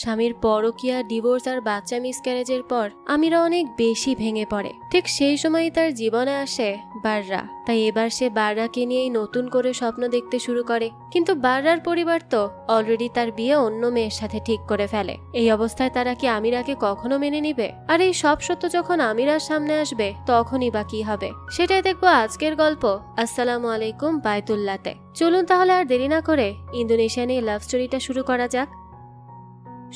স্বামীর পরকীয়া, ডিভোর্স আর বাচ্চা মিসক্যারেজের পর আমিরা অনেক বেশি ভেঙে পড়ে। ঠিক সেই সময়ই তার জীবনে আসে বাররা। তাই এবার সে বাররাকে নিয়েই নতুন করে স্বপ্ন দেখতে শুরু করে। কিন্তু বাররার পরিবার তো অলরেডি তার বিয়ে অন্য মেয়ের সাথে ঠিক করে ফেলে। এই অবস্থায় তারা কি আমিরাকে কখনো মেনে নিবে? আর এই সব সত্য যখন আমিরার সামনে আসবে তখনই বা কি হবে, সেটাই দেখবো আজকের গল্প আসসালামু আলাইকুম বাইতুল্লাতে। চলুন তাহলে আর দেরি না করে ইন্দোনেশিয়া নিয়ে লাভ স্টোরিটা শুরু করা যাক।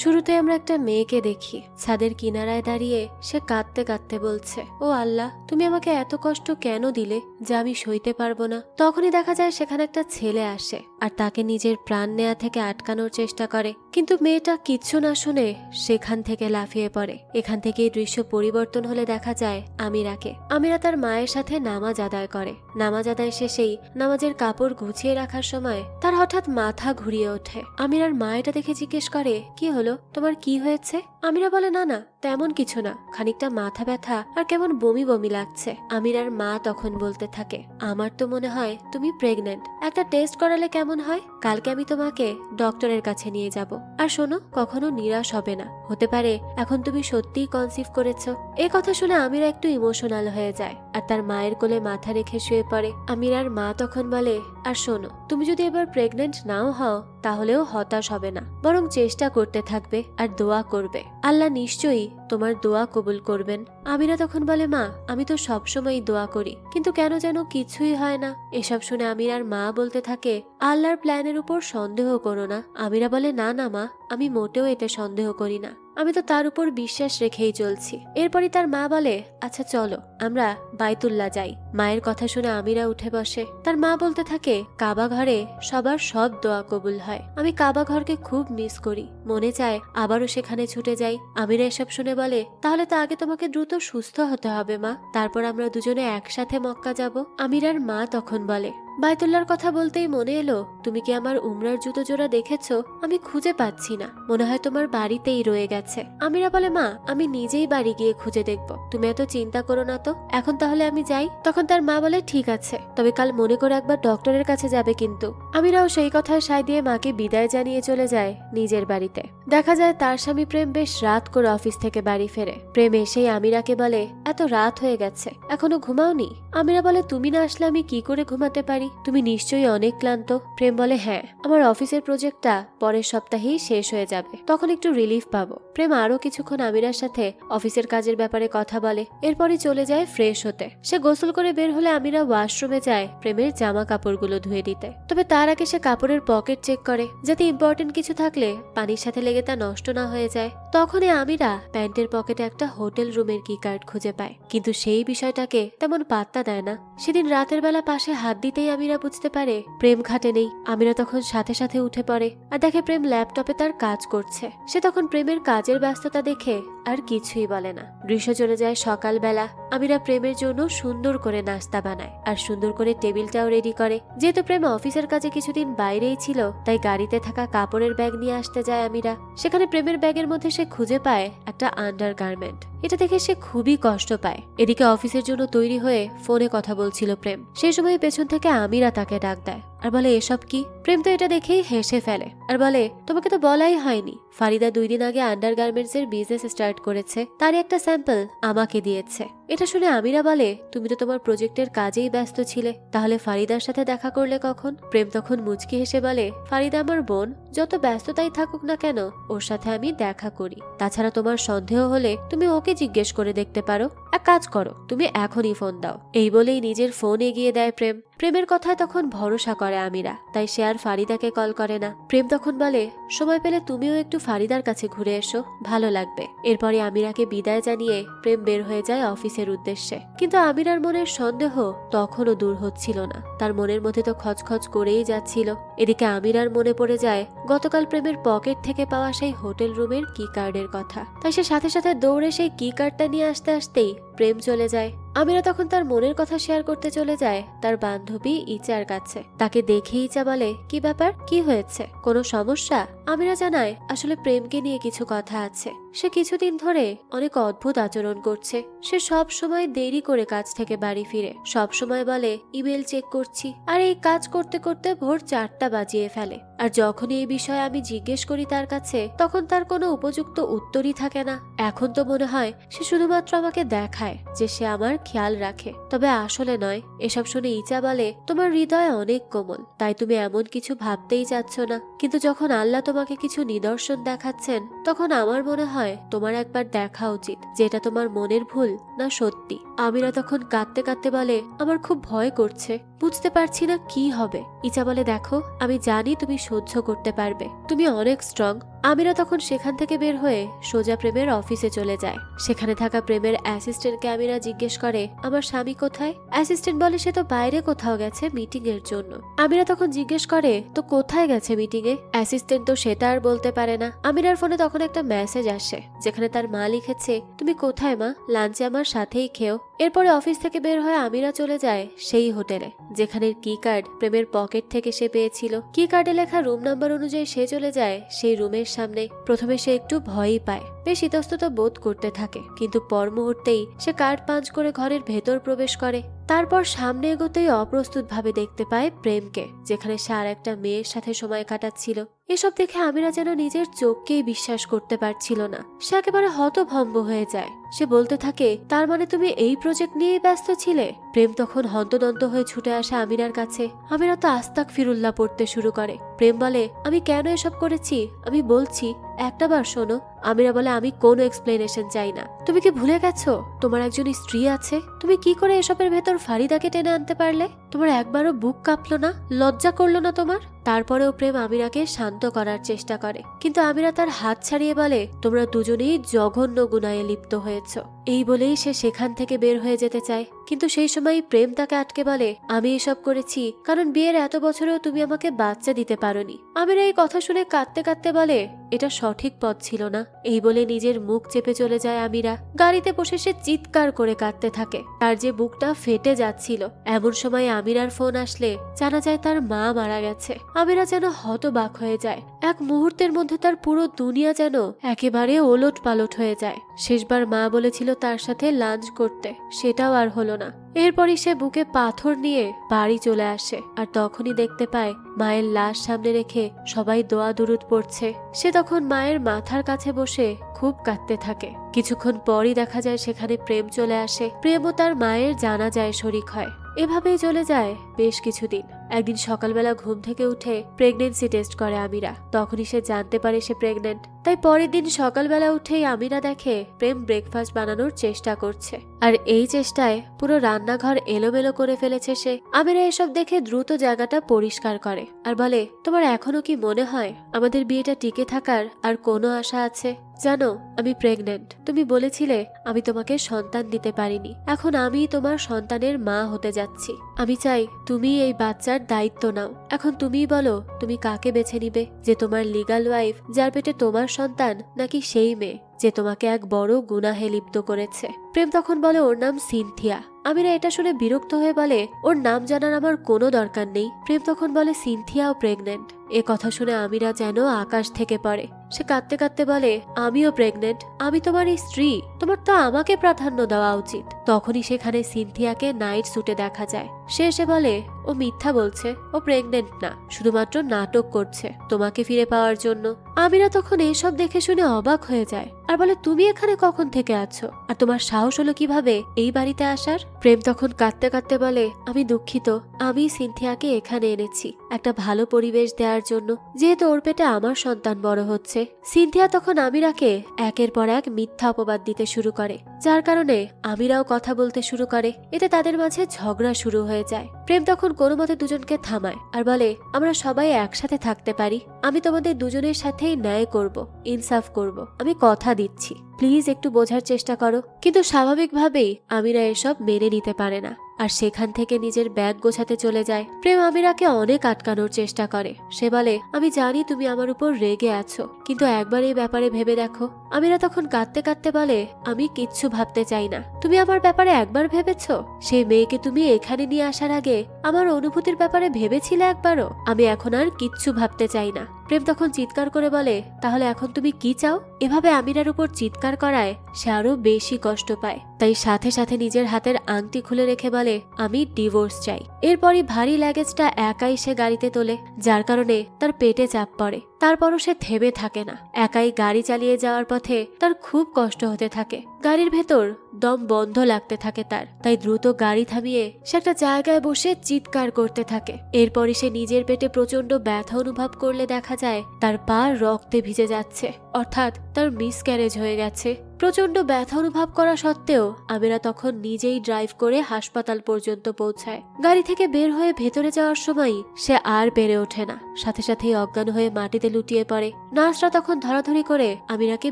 শুরুতে আমরা একটা মেয়েকে দেখি ছাদের কিনারায় দাঁড়িয়ে। সে কাঁদতে কাঁদতে বলছে, ও আল্লাহ, তুমি আমাকে এত কষ্ট কেন দিলে যা আমি সইতে পারবো না। তখনই দেখা যায় সেখানে একটা ছেলে আসে আর তাকে নিজের প্রাণ নেয়া থেকে আটকানোর চেষ্টা করে। কিন্তু মেয়েটা কিচ্ছু না শুনে সেখান থেকে লাফিয়ে পড়ে। এখান থেকে দৃশ্য পরিবর্তন হলে দেখা যায় আমিরাকে। আমিরা তার মায়ের সাথে নামাজ আদায় করে। নামাজ আদায় শেষেই নামাজের কাপড় গুছিয়ে রাখার সময় তার হঠাৎ মাথা ঘুরিয়ে ওঠে। আমিরার মা এটা দেখে জিজ্ঞেস করে, কি হলো, তোমার কি হয়েছে? আমিরা বলে, না না তেমন কিছু না, খানিকটা মাথা ব্যথা আর কেমন বমি বমি লাগছে। আমিরার মা তখন বলতে থাকে, আমার তো মনে হয় তুমি প্রেগনেন্ট, একটা টেস্ট করালে কেমন হয়? কালকে আমি তোমাকে ডক্টরের কাছে নিয়ে যাব। আর শোনো, কখনো নিরাশ হবে না, হতে পারে এখন তুমি সত্যিই কনসিভ করেছো। এ কথা শুনে আমিরা একটু ইমোশনাল হয়ে যায় আর তার মায়ের কোলে মাথা রেখে শুয়ে পড়ে। আমিরার মা তখন বলে, আর শোনো, তুমি যদি এবার প্রেগনেন্ট নাও হও তাহলেও হতাশ হবে না, বরং চেষ্টা করতে থাকবে আর দোয়া করবে। আল্লাহ নিশ্চয়ই তোমার দোয়া কবুল করবেন। আমিরা তখন বলে, মা আমি তো সবসময় দোয়া করি, কিন্তু কেন যেন কিছুই হয় না। এসব শুনে আমিরার মা বলতে থাকে, আল্লাহর প্ল্যানের উপর সন্দেহ করো না। আমিরা বলে, না না মা, আমি মোটেও এতে সন্দেহ করি না, আমি তো তার উপর বিশ্বাস রেখেই চলছি। এরপরই তার মা বলে, আচ্ছা চলো আমরা বাইতুল্লাহ যাই। মায়ের কথা শুনে আমিরা উঠে বসে। তার মা বলতে থাকে, কাবা ঘরে সবার সব দোয়া কবুল হয়, আমি কাবা ঘরকে খুব মিস করি, মনে চায় আবারও সেখানে ছুটে যাই। আমিরা এসব শুনে বলে, তাহলে তো আগে তোমাকে দ্রুত সুস্থ হতে হবে মা, তারপর আমরা দুজনে একসাথে মক্কা যাব। আমিরার মা তখন বলে, বাইতুল্লাহর কথা বলতেই মনে এলো, তুমি কি আমার উমরার জুতো জোড়া দেখেছো? আমি খুঁজে পাচ্ছি না, মনে হয় তোমার বাড়িতেই রয়ে গেছে। আমিরা বলে, মা আমি নিজেই বাড়ি গিয়ে খুঁজে দেখবো, তুমি এত চিন্তা করো না তো, এখন তাহলে আমি যাই। তখন তার মা বলে, ঠিক আছে, তবে কাল মনে করে একবার ডক্টরের কাছে যাবে কিন্তু। আমিরাও সেই কথায় সায় দিয়ে মাকে বিদায় জানিয়ে চলে যায় নিজের বাড়িতে। দেখা যায় তার স্বামী প্রেম বেশ রাত করে অফিস থেকে বাড়ি ফেরে। প্রেম এসেই আমিরাকে বলে, এত রাত হয়ে গেছে, এখনো ঘুমাওনি? আমিরা বলে, তুমি না আসলে আমি কি করে ঘুমাতে পারি, তুমি নিশ্চয়ই অনেক ক্লান্ত। প্রেম বলে, হ্যাঁ, আমার অফিসের প্রজেক্টটা পরের সপ্তাহেই শেষ হয়ে যাবে, তখন একটু রিলিফ পাবো। প্রেম আরো কিছুক্ষণ আমিরার সাথে অফিসের কাজের ব্যাপারে কথা বলে, এরপরই চলে যায় ফ্রেশ হতে। সে গোসল করে বের হলে আমিরা ওয়াশরুমে যায় প্রেমের জামা কাপড়গুলো ধুয়ে দিতে। তবে তার আগে সে কাপড়ের পকেট চেক করে, যাতে ইম্পর্টেন্ট কিছু থাকলে পানির সাথে লেগে তা নষ্ট না হয়ে যায়। তখনই আমিরা প্যান্টের পকেটে একটা হোটেল রুমের কি কার্ড খুঁজে পায়, কিন্তু সেই বিষয়টাকে তেমন পাত্তা দেয় না। সেদিন রাতের বেলা পাশে হাত দিতেই আমিরা বুঝতে পারে প্রেম খাটে নেই। আমিরা তখন সাথে সাথে উঠে পড়ে আর দেখে প্রেম ল্যাপটপে তার কাজ করছে। সে তখন প্রেমের কাজের ব্যস্ততা দেখে আর কিছুই বলে না। দৃশ্য চলে যায় সকালবেলা। আমিরা প্রেমের জন্য সুন্দর করে নাস্তা বানায় আর সুন্দর করে টেবিলটাও রেডি করে। যেহেতু প্রেম অফিসের কাজে কিছুদিন বাইরেই ছিল, তাই গাড়িতে থাকা কাপড়ের ব্যাগ নিয়ে আসতে যায় আমিরা। সেখানে প্রেমের ব্যাগের মধ্যে সে খুঁজে পায় একটা আন্ডারগার্মেন্ট। এটা দেখে সে খুবই কষ্ট পায়। এদিকে অফিসের জন্য তৈরি হয়ে ফোনে কথা বলছিল প্রেম। সেই সময় পেছন থেকে আমিরা তাকে ডাক দেয় আর বলে, এসব কি? প্রেম তো এটা দেখেই হেসে ফেলে আর বলে, তোমাকে তো বলাই হয়নি, ফারিদা 2 দিন আগে আন্ডারগার্মেন্টস এর বিজনেস স্টার্ট করেছে, তারই একটা স্যাম্পল আমাকে দিয়েছে। এটা শুনে আমিরা বলে, তুমি তো তোমার প্রজেক্টের কাজেই ব্যস্ত ছিলে, তাহলে ফারিদার সাথে দেখা করলে কখন? প্রেম তখন মুচকি হেসে বলে, ফারিদা আমার বোন, যত ব্যস্ততাই থাকুক না কেন ওর সাথে আমি দেখা করি। তাছাড়া তোমার সন্দেহ হলে তুমি ওকে জিজ্ঞেস করে দেখতে পারো। এক কাজ করো, তুমি এখনই ফোন দাও। এই বলেই নিজের ফোন এগিয়ে দেয় প্রেম। প্রেমের কথায় তখন ভরসা করে আমিরা, তাই সে আর ফারিদাকে কল করে না। প্রেম তখন বলে, সময় পেলে তুমিও একটু ফারিদার কাছে ঘুরে এসো, ভালো লাগবে। এরপরে আমিরাকে বিদায় জানিয়ে প্রেম বের হয়ে যায় অফিসের উদ্দেশ্যে। কিন্তু আমিরার মনের সন্দেহ তখনও দূর হচ্ছিল না, তার মনের মধ্যে তো খচখচ করেই যাচ্ছিল। এদিকে আমিরার মনে পড়ে যায় গতকাল প্রেমের পকেট থেকে পাওয়া সেই হোটেল রুমের কি কার্ডের কথা। তাই সে সাথে সাথে দৌড়ে সেই কি কার্ডটা নিয়ে আসতে আসতেই প্রেম চলে যায়। আমিরা তখন তার মনের কথা শেয়ার করতে চলে যায় তার বান্ধবী ইচার কাছে। তাকে দেখে ইচা বলে, কি ব্যাপার, কি হয়েছে, কোনো সমস্যা? আমিরা জানায় আসলে প্রেমকে নিয়ে কিছু কথা আছে। সে কিছুদিন ধরে অনেক অদ্ভুত আচরণ করছে। সে সব সময় দেরি করে কাজ থেকে বাড়ি ফিরে, সব সময় বলে ইমেল চেক করছি, আর এই কাজ করতে করতে ভোর 4টা বাজিয়ে ফেলে। আর যখনই এই বিষয়ে আমি জিজ্ঞেস করি তার কাছে, তখন তার কোনো উপযুক্ত উত্তরই থাকে না। এখন তো মনে হয় সে শুধুমাত্র আমাকে দেখায় যে সে আমার খেয়াল রাখে, তবে আসলে নয়। এসব শুনে ইচা বলে, তোমার হৃদয় অনেক কোমল, তাই তুমি এমন কিছু ভাবতেই চাচ্ছ না। কিন্তু যখন আল্লাহ তোমাকে কিছু নিদর্শন দেখাচ্ছেন, তখন আমার মনে হয় তোমার একবার দেখা উচিত যে এটা তোমার মনের ভুল না সত্যি। আমিরা তখন কাঁদতে কাঁদতে বলে, আমার খুব ভয় করছে, বুঝতে পারছি না কি হবে। ইচা বলে, দেখো আমি জানি তুমি সহ্য করতে পারবে, তুমি অনেক স্ট্রং। আমিরা তখন সেখান থেকে বের হয়ে সোজা প্রেমের অফিসে চলে যায়। সেখানে থাকা প্রেমের অ্যাসিস্ট্যান্টকে আমিরা জিজ্ঞেস করে, আমার স্বামী কোথায়? অ্যাসিস্ট্যান্ট বলে, সে তো বাইরে কোথাও গেছে মিটিং এর জন্য। আমিরা তখন জিজ্ঞেস করে, তো কোথায় গেছে মিটিং এ? অ্যাসিস্ট্যান্ট তো সেটা আর বলতে পারে না। আমিরার ফোনে তখন একটা মেসেজ আসে যেখানে তার মা লিখেছে, তুমি কোথায় মা, লাঞ্চে আমার সাথেই খেও। এরপরে অফিস থেকে বের হয়ে আমিরা চলে যায় সেই হোটেলে যেখানে কি কার্ড প্রেমের পকেট থেকে সে পেয়েছিল। কি কার্ডে লেখা রুম নাম্বার অনুযায়ী সে চলে যায় সেই রুমের সামনে। প্রথমে সে একটু ভয়ই পায়, বেশ ইতস্তত বোধ করতে থাকে, কিন্তু পর মুহূর্তেই সে কার্ড পাঞ্চ করে ঘরের ভেতর প্রবেশ করে। তারপর সামনে এগোতেই অপ্রস্তুত ভাবে দেখতে পায় প্রেমকে, যেখানে সে আর একটা মেয়ের সাথে সময় কাটাচ্ছিল। এসব দেখে আমিরা যেন নিজের চোখকেই বিশ্বাস করতে পারছিল না। সে একেবারে হতভম্ব হয়ে যায়। সে বলতে থাকে, তার মানে তুমি এই প্রজেক্ট নিয়েই ব্যস্ত ছিলে? প্রেম তখন হন্তদন্ত হয়ে ছুটে আসে আমিরার কাছে। আমিরা তো আস্তাক ফিরুল্লাহ পড়তে শুরু করে। প্রেম বলে, আমি কেন এসব করেছি আমি বলছি, একটা বার শোনো। আমিরা বলে, আমি কোনো এক্সপ্লেনেশন চাই না। তুমি কি ভুলে গেছো তোমার একজন স্ত্রী আছে? তুমি কি করে এসবের ভেতর ফারিদাকে টেনে আনতে পারলে? তোমার একবারও বুক কাঁপলো না, লজ্জা করলো না তোমার? তারপরেও প্রেম আমিরাকে শান্ত করার চেষ্টা করে, কিন্তু আমিরা তার হাত ছাড়িয়ে বলে, তোমরা দুজনেই জঘন্য গুনাহে লিপ্ত হয়েছ। এই বলেই সে সেখান থেকে বের হয়ে যেতে চায়, কিন্তু সেই সময় প্রেম তাকে আটকে বলে, আমি এসব করেছি কারণ বিয়ের এত বছরেও তুমি আমাকে বাচ্চা দিতে পারোনি। আমিরা এই কথা শুনে কাঁদতে কাঁদতে বলে, এটা সঠিক পথ ছিল না। এই বলে নিজের মুখ চেপে চলে যায় আমিরা। গাড়িতে বসে সে চিৎকার করে কাঁদতে থাকে, তার যে বুকটা ফেটে যাচ্ছিল। এমন সময় আমিরার ফোন আসলে জানা যায় তার মা মারা গেছে। আমিরা যেন হতবাক হয়ে যায়। এক মুহূর্তের মধ্যে তার পুরো দুনিয়া যেন একেবারে ওলট পালট হয়ে যায়। শেষবার মা বলেছিল তার সাথে লাঞ্চ করতে, সেটাও আর হলো না। এরপরই সে বুকে পাথর নিয়ে বাড়ি চলে আসে, আর তখনই দেখতে পায় মায়ের লাশ সামনে রেখে সবাই দোয়া দুরুদ পড়ছে। সে তখন মায়ের মাথার কাছে বসে খুব কাঁদতে থাকে। কিছুক্ষণ পরই দেখা যায় সেখানে প্রেম চলে আসে। প্রেমও তার মায়ের জানাজায় শরিক হয়। এভাবেই চলে যায় বেশ কিছুদিন। একদিন সকালবেলা ঘুম থেকে উঠে প্রেগনেন্সি টেস্ট করে আমিরা। তখনই সে জানতে পারে সে প্রেগনেন্ট। তাই পরের দিন সকালবেলা উঠেই আমিরা দেখে প্রেম ব্রেকফাস্ট বানানোর চেষ্টা করছে, আর এই চেষ্টায় পুরো রান্নাঘর এলোমেলো করে ফেলেছে সে। আমিরা এসব দেখে দ্রুত জায়গাটা পরিষ্কার করে আর বলে, তোমার এখনো কি মনে হয় আমাদের বিয়েটা টিকে থাকার আর কোনো আশা আছে? জানো আমি প্রেগনেন্ট, তুমি বলেছিলে আমি তোমাকে সন্তান দিতে পারিনি, এখন আমি তোমার সন্তানের মা হতে যাচ্ছি। আমি চাই তুমি এই বাচ্চার দায়িত্ব নাও। এখন তুমিই বলো তুমি কাকে বেছে নিবে, যে তোমার লিগ্যাল ওয়াইফ যার পেটে তোমার সন্তান, নাকি সেই মেয়ে যে তোমাকে এক বড় গুনাহে লিপ্ত করেছে? প্রেম তখন বলে ওর নাম সিনথিয়া। আমিরা এটা শুনে বিরক্ত হয়ে বলে, ওর নাম জানার আমার কোনো দরকার নেই। প্রেম তখন বলে সিনথিয়াও প্রেগনেন্ট। এ কথা শুনে আমিরা যেন আকাশ থেকে পড়ে। সে কাঁদতে কাঁদতে বলে, আমিও প্রেগনেন্ট, আমি তোমার স্ত্রী, তোমার তো আমাকে প্রাধান্য দেওয়া উচিত। তখনই সেখানে সিনথিয়াকে নাইট স্যুটে দেখা যায়। সে এসে বলে, ও মিথ্যা বলছে, ও প্রেগনেন্ট না, শুধুমাত্র নাটক করছে তোমাকে ফিরে পাওয়ার জন্য। আমিরা তখন এসব দেখে শুনে অবাক হয়ে যায় আর বলে, তুমি এখানে কখন থেকে আছো, আর তোমার সাহস হলো কিভাবে এই বাড়িতে আসার? প্রেম তখন কাঁদতে কাঁদতে বলে, আমি দুঃখিত, আমি সিনথিয়াকে এখানে এনেছি একটা ভালো পরিবেশ দেওয়ার জন্য, যেহেতু ওর পেটে আমার সন্তান বড় হচ্ছে। সিনথিয়া তখন আমিরাকে একের পর এক মিথ্যা অপবাদ দিতে শুরু করে, যার কারণে আমিরাও কথা বলতে শুরু করে। এতে তাদের মাঝে ঝগড়া শুরু হয়ে যায়। প্রেম তখন কোনো মতে দুজনকে থামায় আর বলে, আমরা সবাই একসাথে থাকতে পারি, আমি তোমাদের দুজনের সাথেই ন্যায় করব, ইনসাফ করব, আমি কথা দিচ্ছি, প্লিজ একটু বোঝার চেষ্টা করো। কিন্তু স্বাভাবিকভাবেই আমিরা এসব মেনে নিতে পারে না আর সেখান থেকে নিজের ব্যাগ গোছাতে চলে যায়। প্রেম আমিরাকে অনেক আটকানোর চেষ্টা করে। সে বলে, আমি জানি তুমি আমার উপর রেগে আছো, কিন্তু একবার এই ব্যাপারে ভেবে দেখো। আমিরা তখন কাঁদতে কাঁদতে বলে, আমি কিচ্ছু ভাবতে চাই না। তুমি আমার ব্যাপারে একবার ভেবেছো? সেই মেয়েকে তুমি এখানে নিয়ে আসার আগে আমার অনুভূতির ব্যাপারে ভেবেছিলে একবারও? আমি এখন আর কিচ্ছু ভাবতে চাই না। প্রেম তখন চিৎকার করে বলে, তাহলে এখন তুমি কি চাও? এভাবে আমিরার উপর চিৎকার করায় সে আরো বেশি কষ্ট পায়। তাই সাথে সাথে নিজের হাতের আংটি খুলে রেখে বলে, আমি ডিভোর্স চাই। এরপরই ভারী লাগেজটা একাই সে গাড়িতে তোলে, যার কারণে তার পেটে চাপ পড়ে। তারপরও সে থেমে থাকে না। একাই গাড়ি চালিয়ে যাওয়ার পথে তার খুব কষ্ট হতে থাকে। গাড়ির ভেতর দম বন্ধ লাগতে থাকে তার। তাই দ্রুত গাড়ি থামিয়ে সে একটা জায়গায় বসে চিৎকার করতে থাকে। এরপরই সে নিজের পেটে প্রচন্ড ব্যথা অনুভব করলে দেখা যায় তার পা রক্তে ভিজে যাচ্ছে, অর্থাৎ তার মিসক্যারেজ হয়ে গেছে। প্রচন্ড ব্যথা অনুভব করা সত্ত্বেও আমিরা তখন নিজেই ড্রাইভ করে হাসপাতাল পর্যন্ত পৌঁছায়। গাড়ি থেকে বের হয়ে ভেতরে যাওয়ার সময় সে আর পেরে ওঠে না, সাথে সাথেই অজ্ঞান হয়ে মাটিতে লুটিয়ে পড়ে। নার্সরা তখন ধরাধরি করে আমিরাকে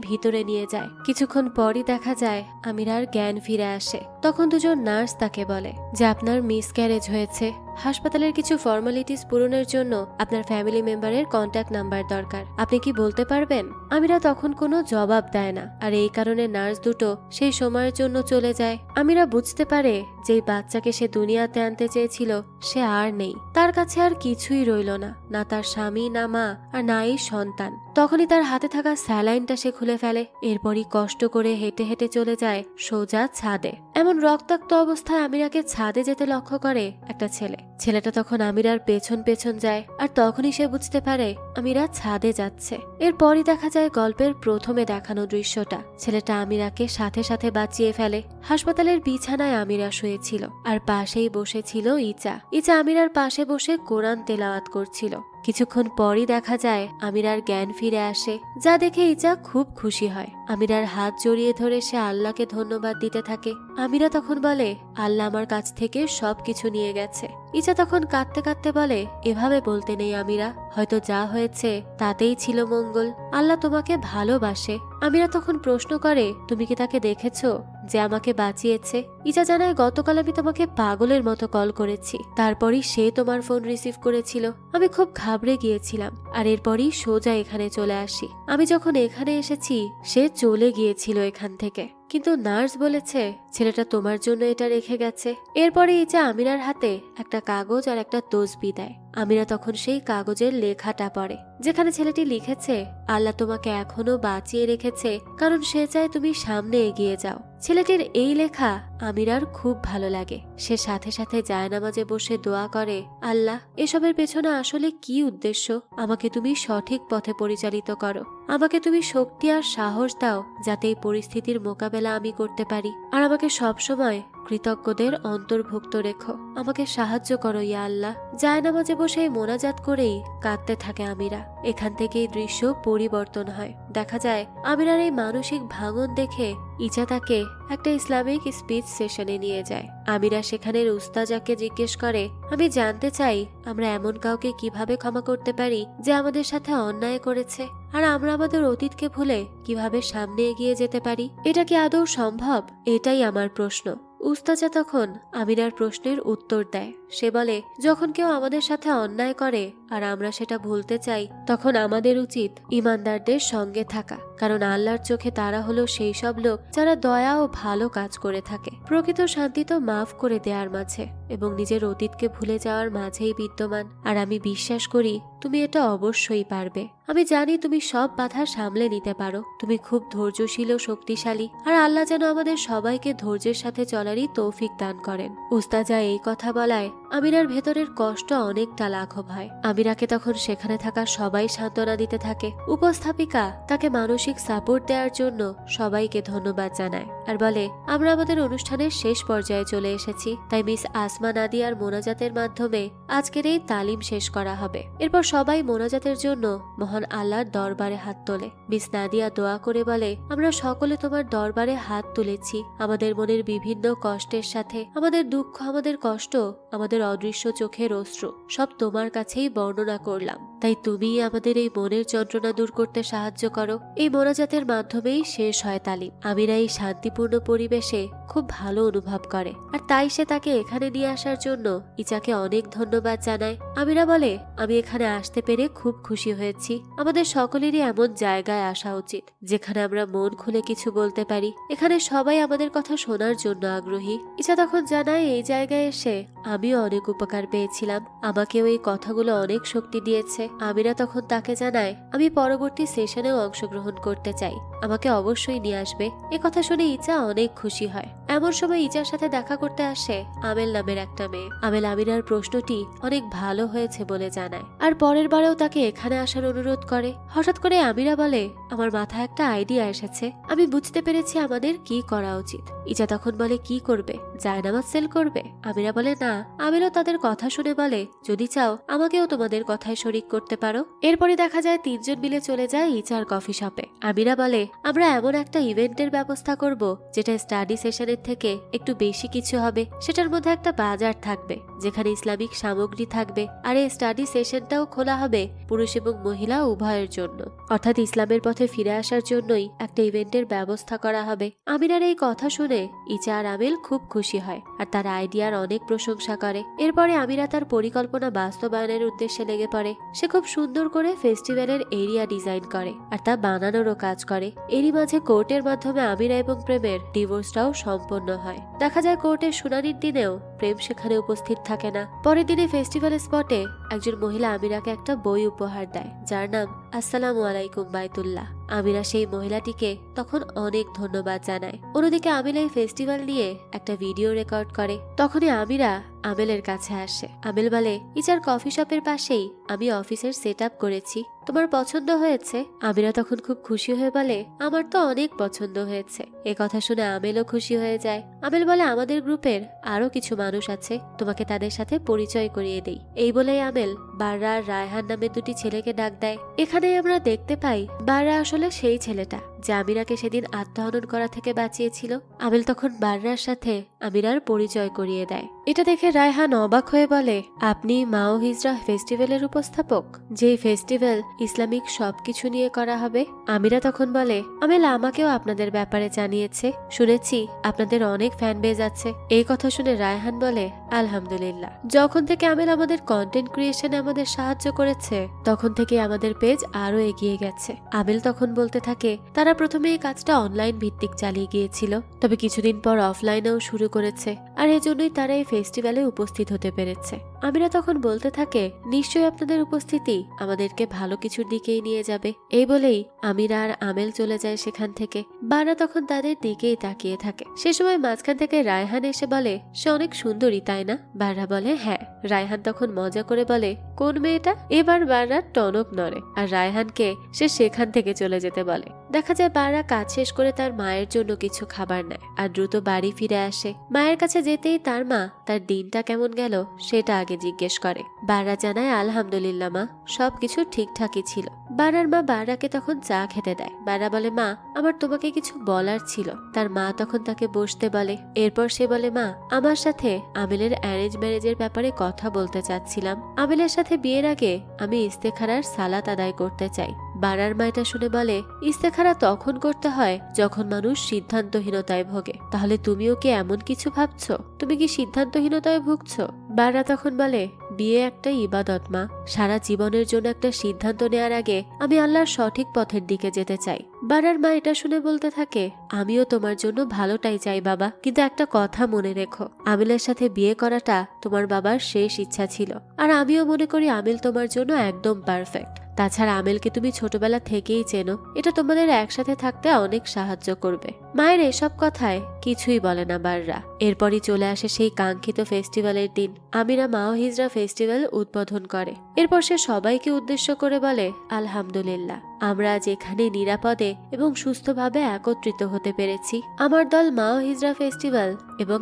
ভিতরে নিয়ে যায়। কিছুক্ষণ পরই দেখা যায় আমিরার জ্ঞান ফিরে আসে। তখন দুজন নার্স তাকে বলে যে আপনার মিসক্যারেজ হয়েছে, হাসপাতালের কিছু ফর্মালিটিস পূরণের জন্য আপনার ফ্যামিলি মেম্বারের কন্ট্যাক্ট নাম্বার দরকার, আপনি কি বলতে পারবেন? আমিরা তখন কোনো জবাব দেয় না, আর এই কারণে নার্স দুটো সেই সময়ের জন্য চলে যায়। আমিরা বুঝতে পারে যে বাচ্চাকে সে দুনিয়াতে আনতে চেয়েছিল সে আর নেই, তার কাছে আর কিছুই রইল না, না তার স্বামী, না মা, আর না এই সন্তান। তখনই তার হাতে থাকা স্যালাইনটা সে খুলে ফেলে। এরপরই কষ্ট করে হেঁটে হেঁটে চলে যায় সোজা ছাদে। এমন রক্তাক্ত অবস্থায় আমিরাকে ছাদে যেতে লক্ষ্য করে একটা ছেলে। ছেলেটা তখন আমিরার পেছন পেছন যায়, আর তখনই সে বুঝতে পারে আমিরা ছাদে যাচ্ছে। এরপরই দেখা যায় গল্পের প্রথমে দেখানো দৃশ্যটা। ছেলেটা আমিরাকে সাথে সাথে বাঁচিয়ে ফেলে। হাসপাতালের বিছানায় আমিরা শুয়েছিল, আর পাশেই বসেছিল ইচা। ইচা আমিরার পাশে বসে কোরআন তেলাওয়াত করছিল। কিছুক্ষণ পরই দেখা যায় আমিরার জ্ঞান ফিরে আসে, যা দেখে ইচা খুব খুশি হয়। আমিরার হাত জড়িয়ে ধরে সে আল্লাহকে ধন্যবাদ দিতে থাকে। আমিরা তখন বলে, আল্লাহ আমার কাছ থেকে সবকিছু নিয়ে গেছে। ইচা তখন কাঁদতে কাঁদতে বলে, এভাবে বলতে নেই আমিরা, হয়তো যা হয়েছে তাতেই ছিল মঙ্গল। আল্লাহ তোমাকে ভালোবাসে। আমিরা তখন প্রশ্ন করে, তুমি কি তাকে দেখেছো যে আমাকে বাঁচিয়েছে? ইচা জানায়, গতকাল আমি তোমাকে পাগলের মতো কল করেছি, তারপরই সে তোমার ফোন রিসিভ করেছিল। আমি খুব ঘাবড়ে গিয়েছিলাম, আর এরপরই সোজা এখানে চলে আসি। আমি যখন এখানে এসেছি সে চলে গিয়েছিল এখান থেকে, কিন্তু নার্স বলেছে ছেলেটা তোমার জন্য এটা রেখে গেছে। এরপরে ইচা আমিরার হাতে একটা কাগজ আর একটা তসবিহ দেয়। আমিরা তখন সেই কাগজের লেখাটা পড়ে, যেখানে ছেলেটি লিখেছে, আল্লাহ তোমাকে এখনো বাঁচিয়ে রেখেছে কারণ সে চায় তুমি সামনে এগিয়ে যাও। ছেলেটির এই লেখা আমিরার খুব ভালো লাগে। সে সাথে সাথে জায়নামাজে বসে দোয়া করে, আল্লাহ, এসবের পেছনে আসলে কি উদ্দেশ্য? আমাকে তুমি সঠিক পথে পরিচালিত করো। আমাকে তুমি শক্তি আর সাহস দাও যাতে এই পরিস্থিতির মোকাবেলা আমি করতে পারি, আর আমাকে সবসময় কৃতজ্ঞদের অন্তর্ভুক্ত রেখো। আমাকে সাহায্য করো ইয়া আল্লাহ। জায়নামাজে বসে মোনাজাত করেই কাঁদতে থাকে আমিরা। এখান থেকেই দৃশ্য পরিবর্তন হয়। দেখা যায় আমিরার এই মানসিক ভাঙন দেখে ইচা তাকে একটা ইসলামিক স্পিচ সেশনে নিয়ে যায়। আমিরা সেখানের উস্তাজাকে জিজ্ঞেস করে, আমি জানতে চাই আমরা এমন কাউকে কিভাবে ক্ষমা করতে পারি যে আমাদের সাথে অন্যায় করেছে, আর আমরা আমাদের অতীতকে ভুলে কিভাবে সামনে এগিয়ে যেতে পারি? এটা কি আদৌ সম্ভব? এটাই আমার প্রশ্ন। উস্তাজা তখন আমিরার প্রশ্নের উত্তর দেয়। সে বলে, যখন কেউ আমাদের সাথে অন্যায় করে আর আমরা সেটা ভুলতে চাই, তখন আমাদের উচিত ইমানদারদের সঙ্গে থাকা, কারণ আল্লাহর চোখে তারা হলো সেই সব লোক যারা দয়া ও ভালো কাজ করে থাকে। প্রকৃত শান্তি তো মাফ করে দেওয়ার মাঝে এবং নিজের অতীতকে ভুলে যাওয়ার মাঝেই বিদ্যমান। আর আমি বিশ্বাস করি তুমি এটা অবশ্যই পারবে। আমি জানি তুমি সব বাধা সামলে নিতে পারো। তুমি খুব ধৈর্যশীল ও শক্তিশালী, আর আল্লাহ যেন আমাদের সবাইকে ধৈর্যের সাথে চলারই তৌফিক দান করেন। উস্তাজা এই কথা বলায় আমিরার ভেতরের কষ্ট অনেকটা লাঘব হয়। আমিরাকে তখন সেখানে থাকা সবাই সান্ত্বনা দিতে থাকে। উপস্থাপিকা তাকে মানসিক সাপোর্ট দেওয়ার জন্য সবাইকে ধন্যবাদ জানায়, আর বলে, আমরা আমাদের অনুষ্ঠানের শেষ পর্যায়ে চলে এসেছি, তাই মিস আসমা নাদিয়ার মোনাজাতের মাধ্যমে আজকের এই তালিম শেষ করা হবে। এরপর সবাই মোনাজাতের জন্য মহান আল্লাহর দরবারে হাত তোলে। মিস নাদিয়া দোয়া করে বলে, আমরা সকলে তোমার দরবারে হাত তুলেছি। আমাদের মনের বিভিন্ন কষ্টের সাথে আমাদের দুঃখ, আমাদের কষ্ট, আমাদের অদৃশ্য চোখের অশ্রু সব তোমার কাছেই বর্ণনা করলাম। তাই তুমি আমাদের এই মনের যন্ত্রণা দূর করতে সাহায্য করো। এই মোনাজাতের মাধ্যমেই শেষ হয় তালিম। আমিরা এই শান্তিপূর্ণ পরিবেশে খুব ভালো অনুভব করে, আর তাই সে তাকে এখানে নিয়ে আসার জন্য ইচাকে অনেক ধন্যবাদ জানায়। আমিরা বলে, আমি এখানে আসতে পেরে খুব খুশি হয়েছি। আমাদের সকলেরই এমন জায়গায় আসা উচিত যেখানে আমরা মন খুলে কিছু বলতে পারি। এখানে সবাই আমাদের কথা শোনার জন্য আগ্রহী। ইচা তখন জানায়, এই জায়গায় এসে আমিও অনেক উপকার পেয়েছিলাম, আমাকেও এই কথাগুলো অনেক শক্তি দিয়েছে। আমিরা তখন তাকে জানায়, আমি পরবর্তী সেশনেও অংশগ্রহণ করতে চাই, আমাকে অবশ্যই নিয়ে আসবে। এ কথা শুনে ইচা অনেক খুশি হয়। এমন সময় ইচার সাথে দেখা করতে আসে আমেল নামের একটা মেয়ে। আমেল আমিরার প্রশ্নটি অনেক ভালো হয়েছে বলে জানায়, আর পরের বারেও তাকে এখানে আসার অনুরোধ করে। হঠাৎ করে আমিরা বলে, আমার মাথায় একটা আইডিয়া এসেছে, আমি বুঝতে পেরেছি আমাদের কি করা উচিত। ইচা তখন বলে, কি করবে? জায়নামাজ সেল করবে? আমিরা বলে, না। আমেলও তাদের কথা শুনে বলে, যদি চাও আমাকেও তোমাদের কথায় শরিক করতে পারো। এরপরে দেখা যায় তিনজন মিলে চলে যায় ইচার কফি শপে। আমিরা বলে, আমরা এমন একটা ইভেন্টের ব্যবস্থা করব যেটা স্টাডি সেশনের থেকে একটু বেশি কিছু হবে। সেটার মধ্যে একটা বাজার থাকবে যেখানে ইসলামিক সামগ্রী থাকবে, আর এই স্টাডি সেশনটাও খোলা হবে পুরুষ এবং মহিলা উভয়ের জন্য, অর্থাৎ ইসলামের পথে ফিরে আসার জন্যই একটা ইভেন্টের ব্যবস্থা করা হবে। আমিরার এই কথা শুনে ইচা আর আমেল খুব খুশি হয় আর তার আইডিয়ার অনেক প্রশংসা করে। এরপরে আমিরা তার পরিকল্পনা বাস্তবায়নের উদ্দেশ্যে লেগে পড়ে। সে খুব সুন্দর করে ফেস্টিভ্যালের এরিয়া ডিজাইন করে আর তা বানানোরও কাজ করে। এরই মাঝে কোর্টের মাধ্যমে আমিরা এবং প্রেমের ডিভোর্সটাও সম্পন্ন হয়। দেখা যায় কোর্টের শুনানির দিনেও প্রেম সেখানে উপস্থিত থাকে না। পরের দিনে ফেস্টিভ্যাল স্পটে একজন মহিলা আমিরাকে একটা বই উপহার দেয় যার নাম আসসালামু আলাইকুম বাইতুল্লাহ। আমিরা সেই মহিলাটিকে তখন অনেক ধন্যবাদ জানায়। অন্যদিকে আমিল এই ফেস্টিভ্যাল নিয়ে একটা ভিডিও রেকর্ড করে। তখনই আমিরা আমেলের কাছে আসে। আমেল বলে, ইচার কফি শপের পাশেই আমি অফিসের সেট আপ করেছি, তোমার পছন্দ হয়েছে? আমিরা তখন খুব খুশি হয়ে বলে, আমার তো অনেক পছন্দ হয়েছে। এ কথা শুনে আমেলও খুশি হয়ে যায়। আমেল বলে, আমাদের গ্রুপের আরো কিছু মানুষ আছে, তোমাকে তাদের সাথে পরিচয় করিয়ে দেই। এই বলেই আমেল বাররা আর রায়হান নামে দুটি ছেলেকে ডাক দেয়। এখানেই আমরা দেখতে পাই বাররা আসলে সেই ছেলেটা যে আমিরাকে সেদিন আত্মহনন করা থেকে বাঁচিয়েছিল। আমেল তখন বাররার সাথে আমিরার পরিচয় করিয়ে দেয়। এটা দেখে রায়হান অবাক হয়ে বলে, আপনি মাও হিজরা ফেস্টিভ্যালের উপস্থাপক, যেই ফেস্টিভ্যাল ইসলামিক সবকিছু নিয়ে করা হবে? আমিরা তখন বলে, আমেল আমাকেও আপনাদের ব্যাপারে জানিয়েছে, শুনেছি আপনাদের অনেক ফ্যান বেজ আছে। এই কথা শুনে রায়হান বলে, আলহামদুলিল্লাহ, যখন থেকে আমেল আমাদের কন্টেন্ট ক্রিয়েশনে আমাদের সাহায্য করেছে তখন থেকে আমাদের পেজ আরো এগিয়ে গেছে। আমেল তখন বলতে থাকে, তারা প্রথমে এই কাজটা অনলাইন ভিত্তিক চালিয়ে গিয়েছিল, তবে কিছুদিন পর অফলাইনেও শুরু করেছে, আর এজন্যই তারা এই ফেস্টিভ্যালে উপস্থিত হতে পেরেছে। আমিরা তখন বলতে থাকে, নিশ্চয়ই আপনাদের উপস্থিতি আমাদেরকে ভালো কিছুর দিকেই নিয়ে যাবে। এই বলেই আমিরা আর আমেল চলে যায় সেখান থেকে। বারা তখন তাদের দিকেই তাকিয়ে থাকে। সে সময় মাঝখান থেকে রায়হান এসে বলে, সে অনেক সুন্দরী তাই না? বারা বলে, হ্যাঁ। রায়হান তখন মজা করে বলে, কোন মেয়েটা? এবার বারার টনক নড়ে আর রায়হানকে সে সেখান থেকে চলে যেতে বলে। দেখা যায় বারা কাজ শেষ করে তার মায়ের জন্য কিছু খাবার নেয় আর দ্রুত বাড়ি ফিরে আসে। মায়ের কাছে যেতেই তার মা তার দিনটা কেমন গেল সেটা আগে জিজ্ঞেস করে। বারা জানায়, আলহামদুলিল্লাহ মা, সবকিছু ঠিকঠাকই ছিল। বারার মা বারাকে তখন চা খেতে দেয়। বারা বলে, মা, আমার তোমাকে কিছু বলার ছিল। তার মা তখন তাকে বসতে বলে। এরপর সে বলে, মা, আমার সাথে আমেলের অ্যারেঞ্জ ম্যারেজের ব্যাপারে কথা বলতে চাচ্ছিলাম। আমেলের সাথে বিয়ের আগে আমি ইস্তেখারার সালাত আদায় করতে চাই। বারার মা এটা শুনে বলে, ইস্তেখারা তখন করতে হয় যখন মানুষ সিদ্ধান্তহীনতায় ভোগে। তাহলে তুমিও কি এমন কিছু ভাবছো? তুমি কি সিদ্ধান্তহীনতায় ভুগছো? বারা তখন বলে, বিয়ে একটা ইবাদত মা, সারা জীবনের জন্য একটা সিদ্ধান্ত নেওয়ার আগে আমি আল্লাহর সঠিক পথের দিকে যেতে চাই। বারার মা এটা শুনে বলতে থাকে, আমিও তোমার জন্য ভালোটাই চাই বাবা, কিন্তু একটা কথা মনে রেখো, আমিলের সাথে বিয়ে করাটা তোমার বাবার শেষ ইচ্ছা ছিল, আর আমিও মনে করি আমিল তোমার জন্য একদম পারফেক্ট। তাছাড়া আমেলকে তুমি ছোটবেলা থেকেই চেনো, এটা তোমাদের একসাথে থাকতে অনেক সাহায্য করবে। মায়ের এসব কথায় কিছুই বলে না বাররা। এরপরই চলে আসে সেই কাঙ্ক্ষিত ফেস্টিভ্যালের দিন। আমিরা মাও হিজরা ফেস্টিভ্যাল উদ্বোধন করে। এরপর সে সবাইকে উদ্দেশ্য করে বলে, আলহামদুলিল্লাহ, আমরা আজ এখানে নিরাপদে এবং সুস্থভাবে একত্রিত হতে পেরেছি। আমার দল মাও হিজরা ফেস্টিভ্যাল এবং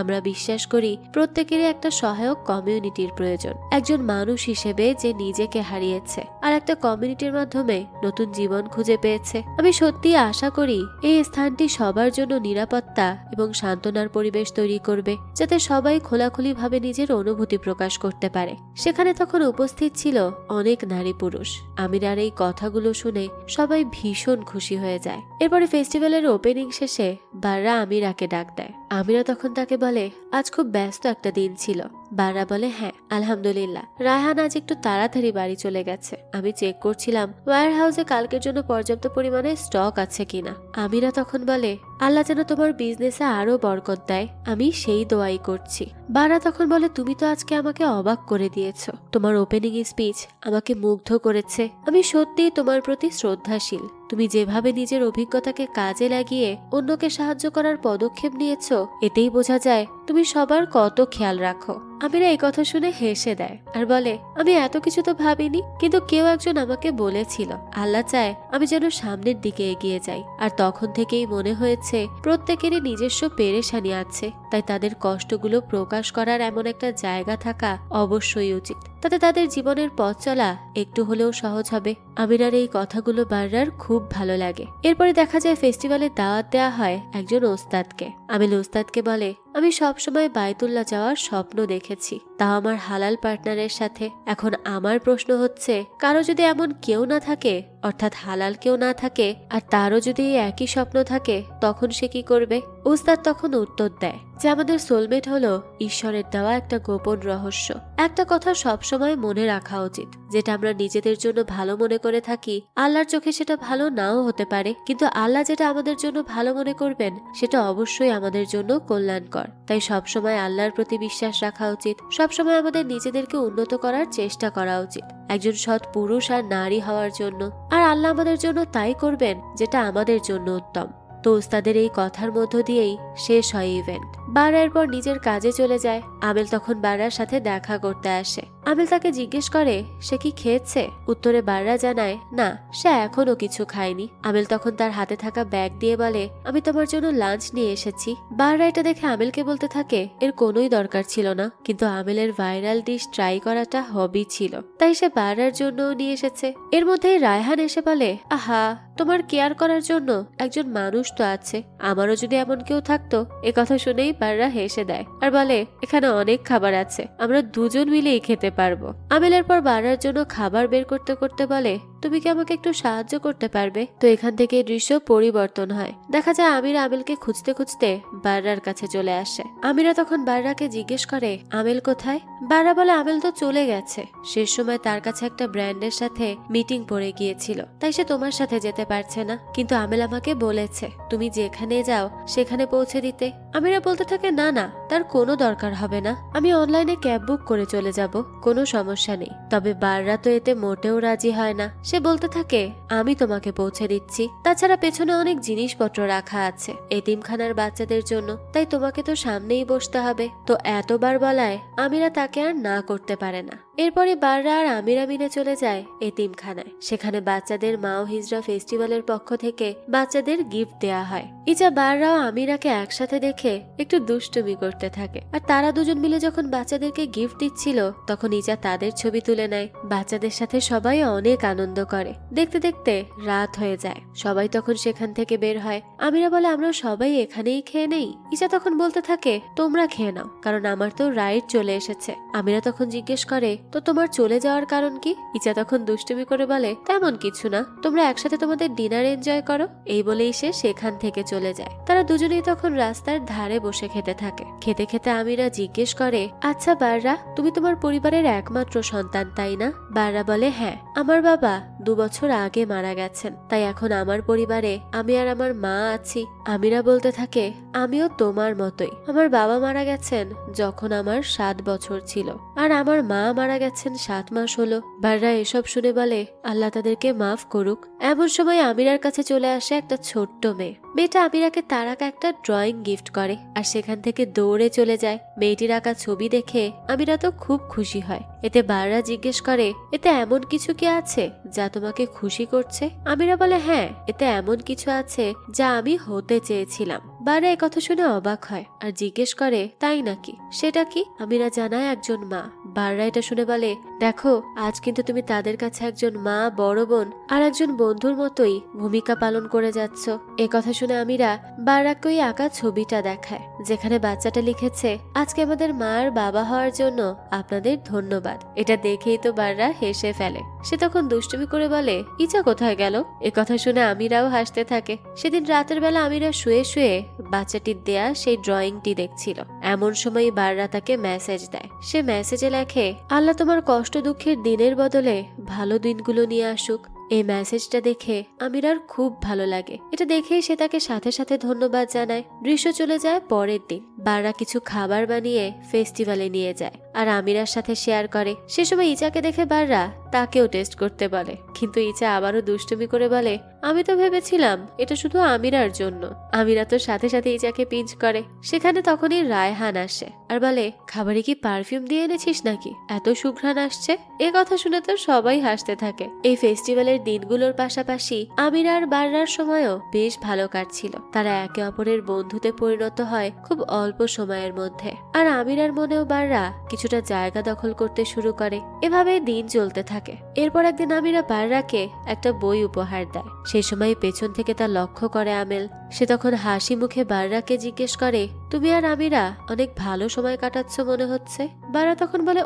আমরা বিশ্বাস করি প্রত্যেকেরই একটা সহায়ক কমিউনিটির প্রয়োজন। একজন মানুষ হিসেবে যে নিজেকে হারিয়েছে আর একটা কমিউনিটির মাধ্যমে নতুন জীবন খুঁজে পেয়েছে। আমি সত্যি আশা করি এই স্থানটি একটি সবার জন্য নিরাপত্তা এবং সান্ত্বনার পরিবেশ তৈরি করবে, যাতে সবাই খোলাখুলিভাবে নিজের অনুভূতি প্রকাশ করতে পারে। সেখানে তখন উপস্থিত ছিল অনেক নারী পুরুষ। আমিরার এই কথাগুলো শুনে সবাই ভীষণ খুশি হয়ে যায়। এরপরে ফেস্টিভ্যালের ওপেনিং শেষে বাররা আমিরাকে ডাক দেয়। আমিরা তখন তাকে বলে, আজ খুব ব্যস্ত একটা দিন ছিল। বাররা বলে, হ্যাঁ আলহামদুলিল্লাহ, রায়হান আজ একটু তাড়াতাড়ি বাড়ি চলে গেছে। আমি চেক করছিলাম ওয়্যার হাউসে কালকের জন্য পর্যাপ্ত পরিমাণে স্টক আছে কিনা। আমিরা তখন বলে, আল্লাহ যেন তোমার বিজনেসে আরো বরকত দেয়, আমি সেই দোয়াই করছি। বাররা তখন বলে, তুমি তো আজকে আমাকে অবাক করে দিয়েছ। তোমার ওপেনিং স্পিচ আমাকে মুগ্ধ করেছে। আমি সত্যিই তোমার প্রতি শ্রদ্ধাশীল। তুমি যেভাবে নিজের অভিজ্ঞতাকে কাজে লাগিয়ে অন্যকে সাহায্য করার পদক্ষেপ নিয়েছ, এতেই বোঝা যায় তুমি সবার কত খেয়াল রাখো। আমিরা এই কথা শুনে হেসে দেয় আর বলে, আমি এত কিছু তো ভাবিনি, কিন্তু কেউ একজন আমাকে বলেছিল আল্লাহ চায় আমি যেন সামনের দিকে এগিয়ে যাই। আর তখন থেকেই মনে হয়েছে প্রত্যেকেরই নিজস্ব পেরেশানি আছে, তাই তাদের কষ্টগুলো প্রকাশ করার এমন একটা জায়গা থাকা অবশ্যই উচিত। তাতে তাদের জীবনের পথ চলা একটু হলেও সহজ হবে। আমিরার এই কথাগুলো বাররার খুব ভালো লাগে। এরপরে দেখা যায় ফেস্টিভ্যালে দাওয়াত দেওয়া হয় একজন ওস্তাদকে। আমিল ওস্তাদকে বলে, আমি সবসময় বায়তুল্লাহ যাওয়ার স্বপ্ন দেখেছি, তাও আমার হালাল পার্টনারের সাথে। এখন আমার প্রশ্ন হচ্ছে, কারো যদি এমন কেউ না থাকে, অর্থাৎ হালাল কেউ না থাকে, আর তারও যদি এই একই স্বপ্ন থাকে, তখন সে কি করবে? উস্তাদ তখন উত্তর দেয় যে আমাদের সোলমেট হলো ঈশ্বরের দেওয়া একটা গোপন রহস্য। একটা কথা সবসময় মনে রাখা উচিত, যেটা আমরা নিজেদের জন্য ভালো মনে করে থাকি, আল্লাহর চোখে সেটা ভালো নাও হতে পারে, কিন্তু আল্লাহ যেটা আমাদের জন্য ভালো মনে করবেন সেটা অবশ্যই আমাদের জন্য কল্যাণকর। তাই সবসময় আল্লাহর প্রতি বিশ্বাস রাখা উচিত। সবসময় আমাদের নিজেদেরকে উন্নত করার চেষ্টা করা উচিত, একজন সৎ পুরুষ আর নারী হওয়ার জন্য। আর আল্লাহ আমাদের জন্য তাই করবেন যেটা আমাদের জন্য উত্তম। তো উস্তাদের এই কথার মধ্য দিয়েই শেষ হয় ইভেন্ট। বাররা এরপর নিজের কাজে চলে যায়। আমিল তখন বাররার সাথে দেখা করতে আসে। আমিল তাকে জিজ্ঞেস করে সে কি খেয়েছে। উত্তরে বাররা জানায় না, সে এখনো কিছু খায়নি। আমিল তখন তার হাতে থাকা ব্যাগ দিয়ে বলে, আমি তোমার জন্য লাঞ্চ নিয়ে এসেছি। বাররা এটা দেখে আমিলকে বলতে থাকে এর কোনোই দরকার ছিল না, কিন্তু আমিলের ভাইরাল ডিশ ট্রাই করাটা হবি ছিল, তাই সে বাররার জন্য নিয়ে এসেছে। এর মধ্যেই রায়হান এসে বলে, আহা, তোমার কেয়ার করার জন্য একজন মানুষ তো আছে, আমারও যদি এমন কেউ থাকতো। কথা শুনেই বাররা হেসে দেয় আর বলে, এখানে অনেক খাবার আছে, আমরা দুজন মিলেই খেতে পারবো। আমিলের পর বাররার জন্য খাবার বের করতে করতে বলে, তুমি কি আমাকে একটু সাহায্য করতে পারবে? তো এখান থেকে দৃশ্য পরিবর্তন হয়। দেখা যায় আমির আমিলকে খুঁজতে খুঁজতে বাররার কাছে চলে আসে। আমিরা তখন বাররাকে জিজ্ঞেস করে, আমিল কোথায়? বাররা বলে, আমিল তো চলে গেছে, শেষ সময় তার কাছে একটা ব্র্যান্ডের সাথে মিটিং পড়ে গিয়েছিল, তাই সে তোমার সাথে যেতে পারছে না। কিন্তু আমিল আমাকে বলেছে তুমি যেখানে যাও সেখানে পৌঁছে দিতে। আমিরা বলতে থাকে, না না, তার কোনো দরকার হবে না, আমি অনলাইনে ক্যাব বুক করে চলে যাব, কোনো সমস্যা নেই। তবে বাররা তো এতে মোটেও রাজি হয় না। সে বলতে থাকে, আমি তোমাকে পৌঁছে দিচ্ছি, তাছাড়া পেছনে অনেক জিনিসপত্র রাখা আছে এতিমখানার বাচ্চাদের জন্য, তাই তোমাকে তো সামনেই বসতে হবে। তো এতবার বলায় আমিরা তাকে আর না করতে পারে না। এরপরে বাররা আর আমিরা মিলে চলে যায় এতিমখানায়। সেখানে বাচ্চাদের মা ও হিজরা ফেস্টিভ্যালের পক্ষ থেকে বাচ্চাদের গিফট দেয়া হয়। ইজা বাররা ও আমিরাকে একসাথে দেখে একটু দুষ্টুমি করতে থাকে, আর তারা দুজন মিলে যখন বাচ্চাদেরকে গিফট দিচ্ছিল তখন ইজা তাদের ছবি তুলে নেয়। বাচ্চাদের সাথে সবাই অনেক আনন্দ করে। দেখতে দেখতে রাত হয়ে যায়। সবাই তখন সেখান থেকে বের হয়। আমিরা বলে, আমরা সবাই এখানেই খেয়ে নেই। ইজা তখন বলতে থাকে, তোমরা খেয়ে নাও, কারণ আমার তো রাইড চলে এসেছে। আমিরা তখন জিজ্ঞেস করে, তো তোমার চলে যাওয়ার কারণ কি? ইজা তখন দুষ্টুমি করে বলে, তেমন কিছু না, তোমরা একসাথে তোমাদের ডিনার এনজয় করো। এই বলেই সে সেখান থেকে চলে যায়। তারা দুজনেই তখন রাস্তার ধারে বসে খেতে থাকে। খেতে খেতে আমিরা জিজ্ঞেস করে, আচ্ছা বাররা, তুমি তোমার পরিবারের একমাত্র সন্তান তাই না? বাররা বলে, হ্যাঁ, আমার বাবা 2 বছর আগে মারা গেছেন, তাই এখন আমার পরিবারে আমি আর আমার মা আছি। আমিরা বলতে থাকে, আমিও তোমার মতোই, আমার বাবা মারা গেছেন যখন আমার 7 বছর ছিল, আর আমার মা মারা গেছেন 7 মাস হলো। বাররা এসব শুনে বলে, আল্লাহ তাদেরকে মাফ করুক। এমন সময় আমিরার কাছে চলে আসে একটা ছোট্ট মেয়ে। মেয়েটা আমিরাকে তার আঁকা একটা ড্রয়িং গিফট করে আর সেখান থেকে দৌড়ে চলে যায়। মেয়েটির আঁকা ছবি দেখে আমিরা তো খুব খুশি হয়। এতে বাররা জিজ্ঞেস করে, এতে এমন কিছু কি আছে যা তোমাকে খুশি করছে? আমিরা বলে, হ্যাঁ, এতে এমন কিছু আছে যা আমি হতে চেয়েছিলাম। বাররা এই কথা শুনে অবাক হয় আর জিজ্ঞেস করে, তাই নাকি, সেটা কি? আমিরা জানায় একজন মা। বাররা এটা শুনে বলে, দেখো আজ কিন্তু তুমি তাদের কাছে একজন মা, বড় বোন আর একজন বন্ধুর মতোই ভূমিকা পালন করে যাচ্ছ। এ কথা শুনে আমিরা বাররাকে ওই আঁকা ছবিটা দেখায়, যেখানে বাচ্চাটা লিখেছে, আজকে আমাদের মা আর বাবা হওয়ার জন্য আপনাদের ধন্যবাদ। এটা দেখেই তো বাররা হেসে ফেলে। সে তখন দুষ্টুমি করে বলে, ইচা কোথায় গেল? এ কথা শুনে আমিরাও হাসতে থাকে। সেদিন রাতের বেলা আমিরা শুয়ে শুয়ে বাচ্চাটির দেয়া সেই ড্রয়িংটি দেখছিল। এমন সময় বাররা তাকে মেসেজ দেয়। সে মেসেজে লেখে, আল্লাহ তোমার কষ্ট দুঃখের দিনের বদলে ভালো দিনগুলো নিয়ে আসুক। এই মেসেজটা দেখে আমিরার খুব ভালো লাগে। এটা দেখেই সে তাকে সাথে সাথে ধন্যবাদ জানায়। দৃশ্য চলে যায় পরের দিন। বাররা কিছু খাবার বানিয়ে ফেস্টিভ্যালে নিয়ে যায় আর আমিরার সাথে শেয়ার করে। সে সময় ইচাকে দেখে বাররা তাকেও টেস্ট করতে বলে, কিন্তু ইচা আবারও দুষ্টুমি করে বলে, আমি তো ভেবেছিলাম এটা শুধু আমিরার জন্য। আমিরা তো সাথে সাথে ইচাকে পিঞ্চ করে। সেখানে তখনই রায়হান আসে আর বলে, খাবারে কি পারফিউম দিয়ে এনেছিস নাকি? এত সুঘ্রাণ আসছে। এ কথা শুনে তো সবাই হাসতে থাকে। এই ফেস্টিভ্যালের দিনগুলোর পাশাপাশি আমিরা আর বাররার সময়ও বেশ ভালো কাটছিল। তারা একে অপরের বন্ধুতে পরিণত হয় খুব অল্প সময়ের মধ্যে। আর আমিরার মনেও বাররা কিছুটা জায়গা দখল করতে শুরু করে। এভাবে দিন চলতে থাকে। এরপর একদিন আমিরা বাররাকে একটা বই উপহার দেয়। সেই সময় পেছন থেকে তা লক্ষ্য করে আমেল। সে তখন হাসি মুখে বাররাকে জিজ্ঞেস করে, তুমি আর আমিরা অনেক ভালো সময় কাটাচ্ছ মনে হচ্ছে। বাররা তখন বলে,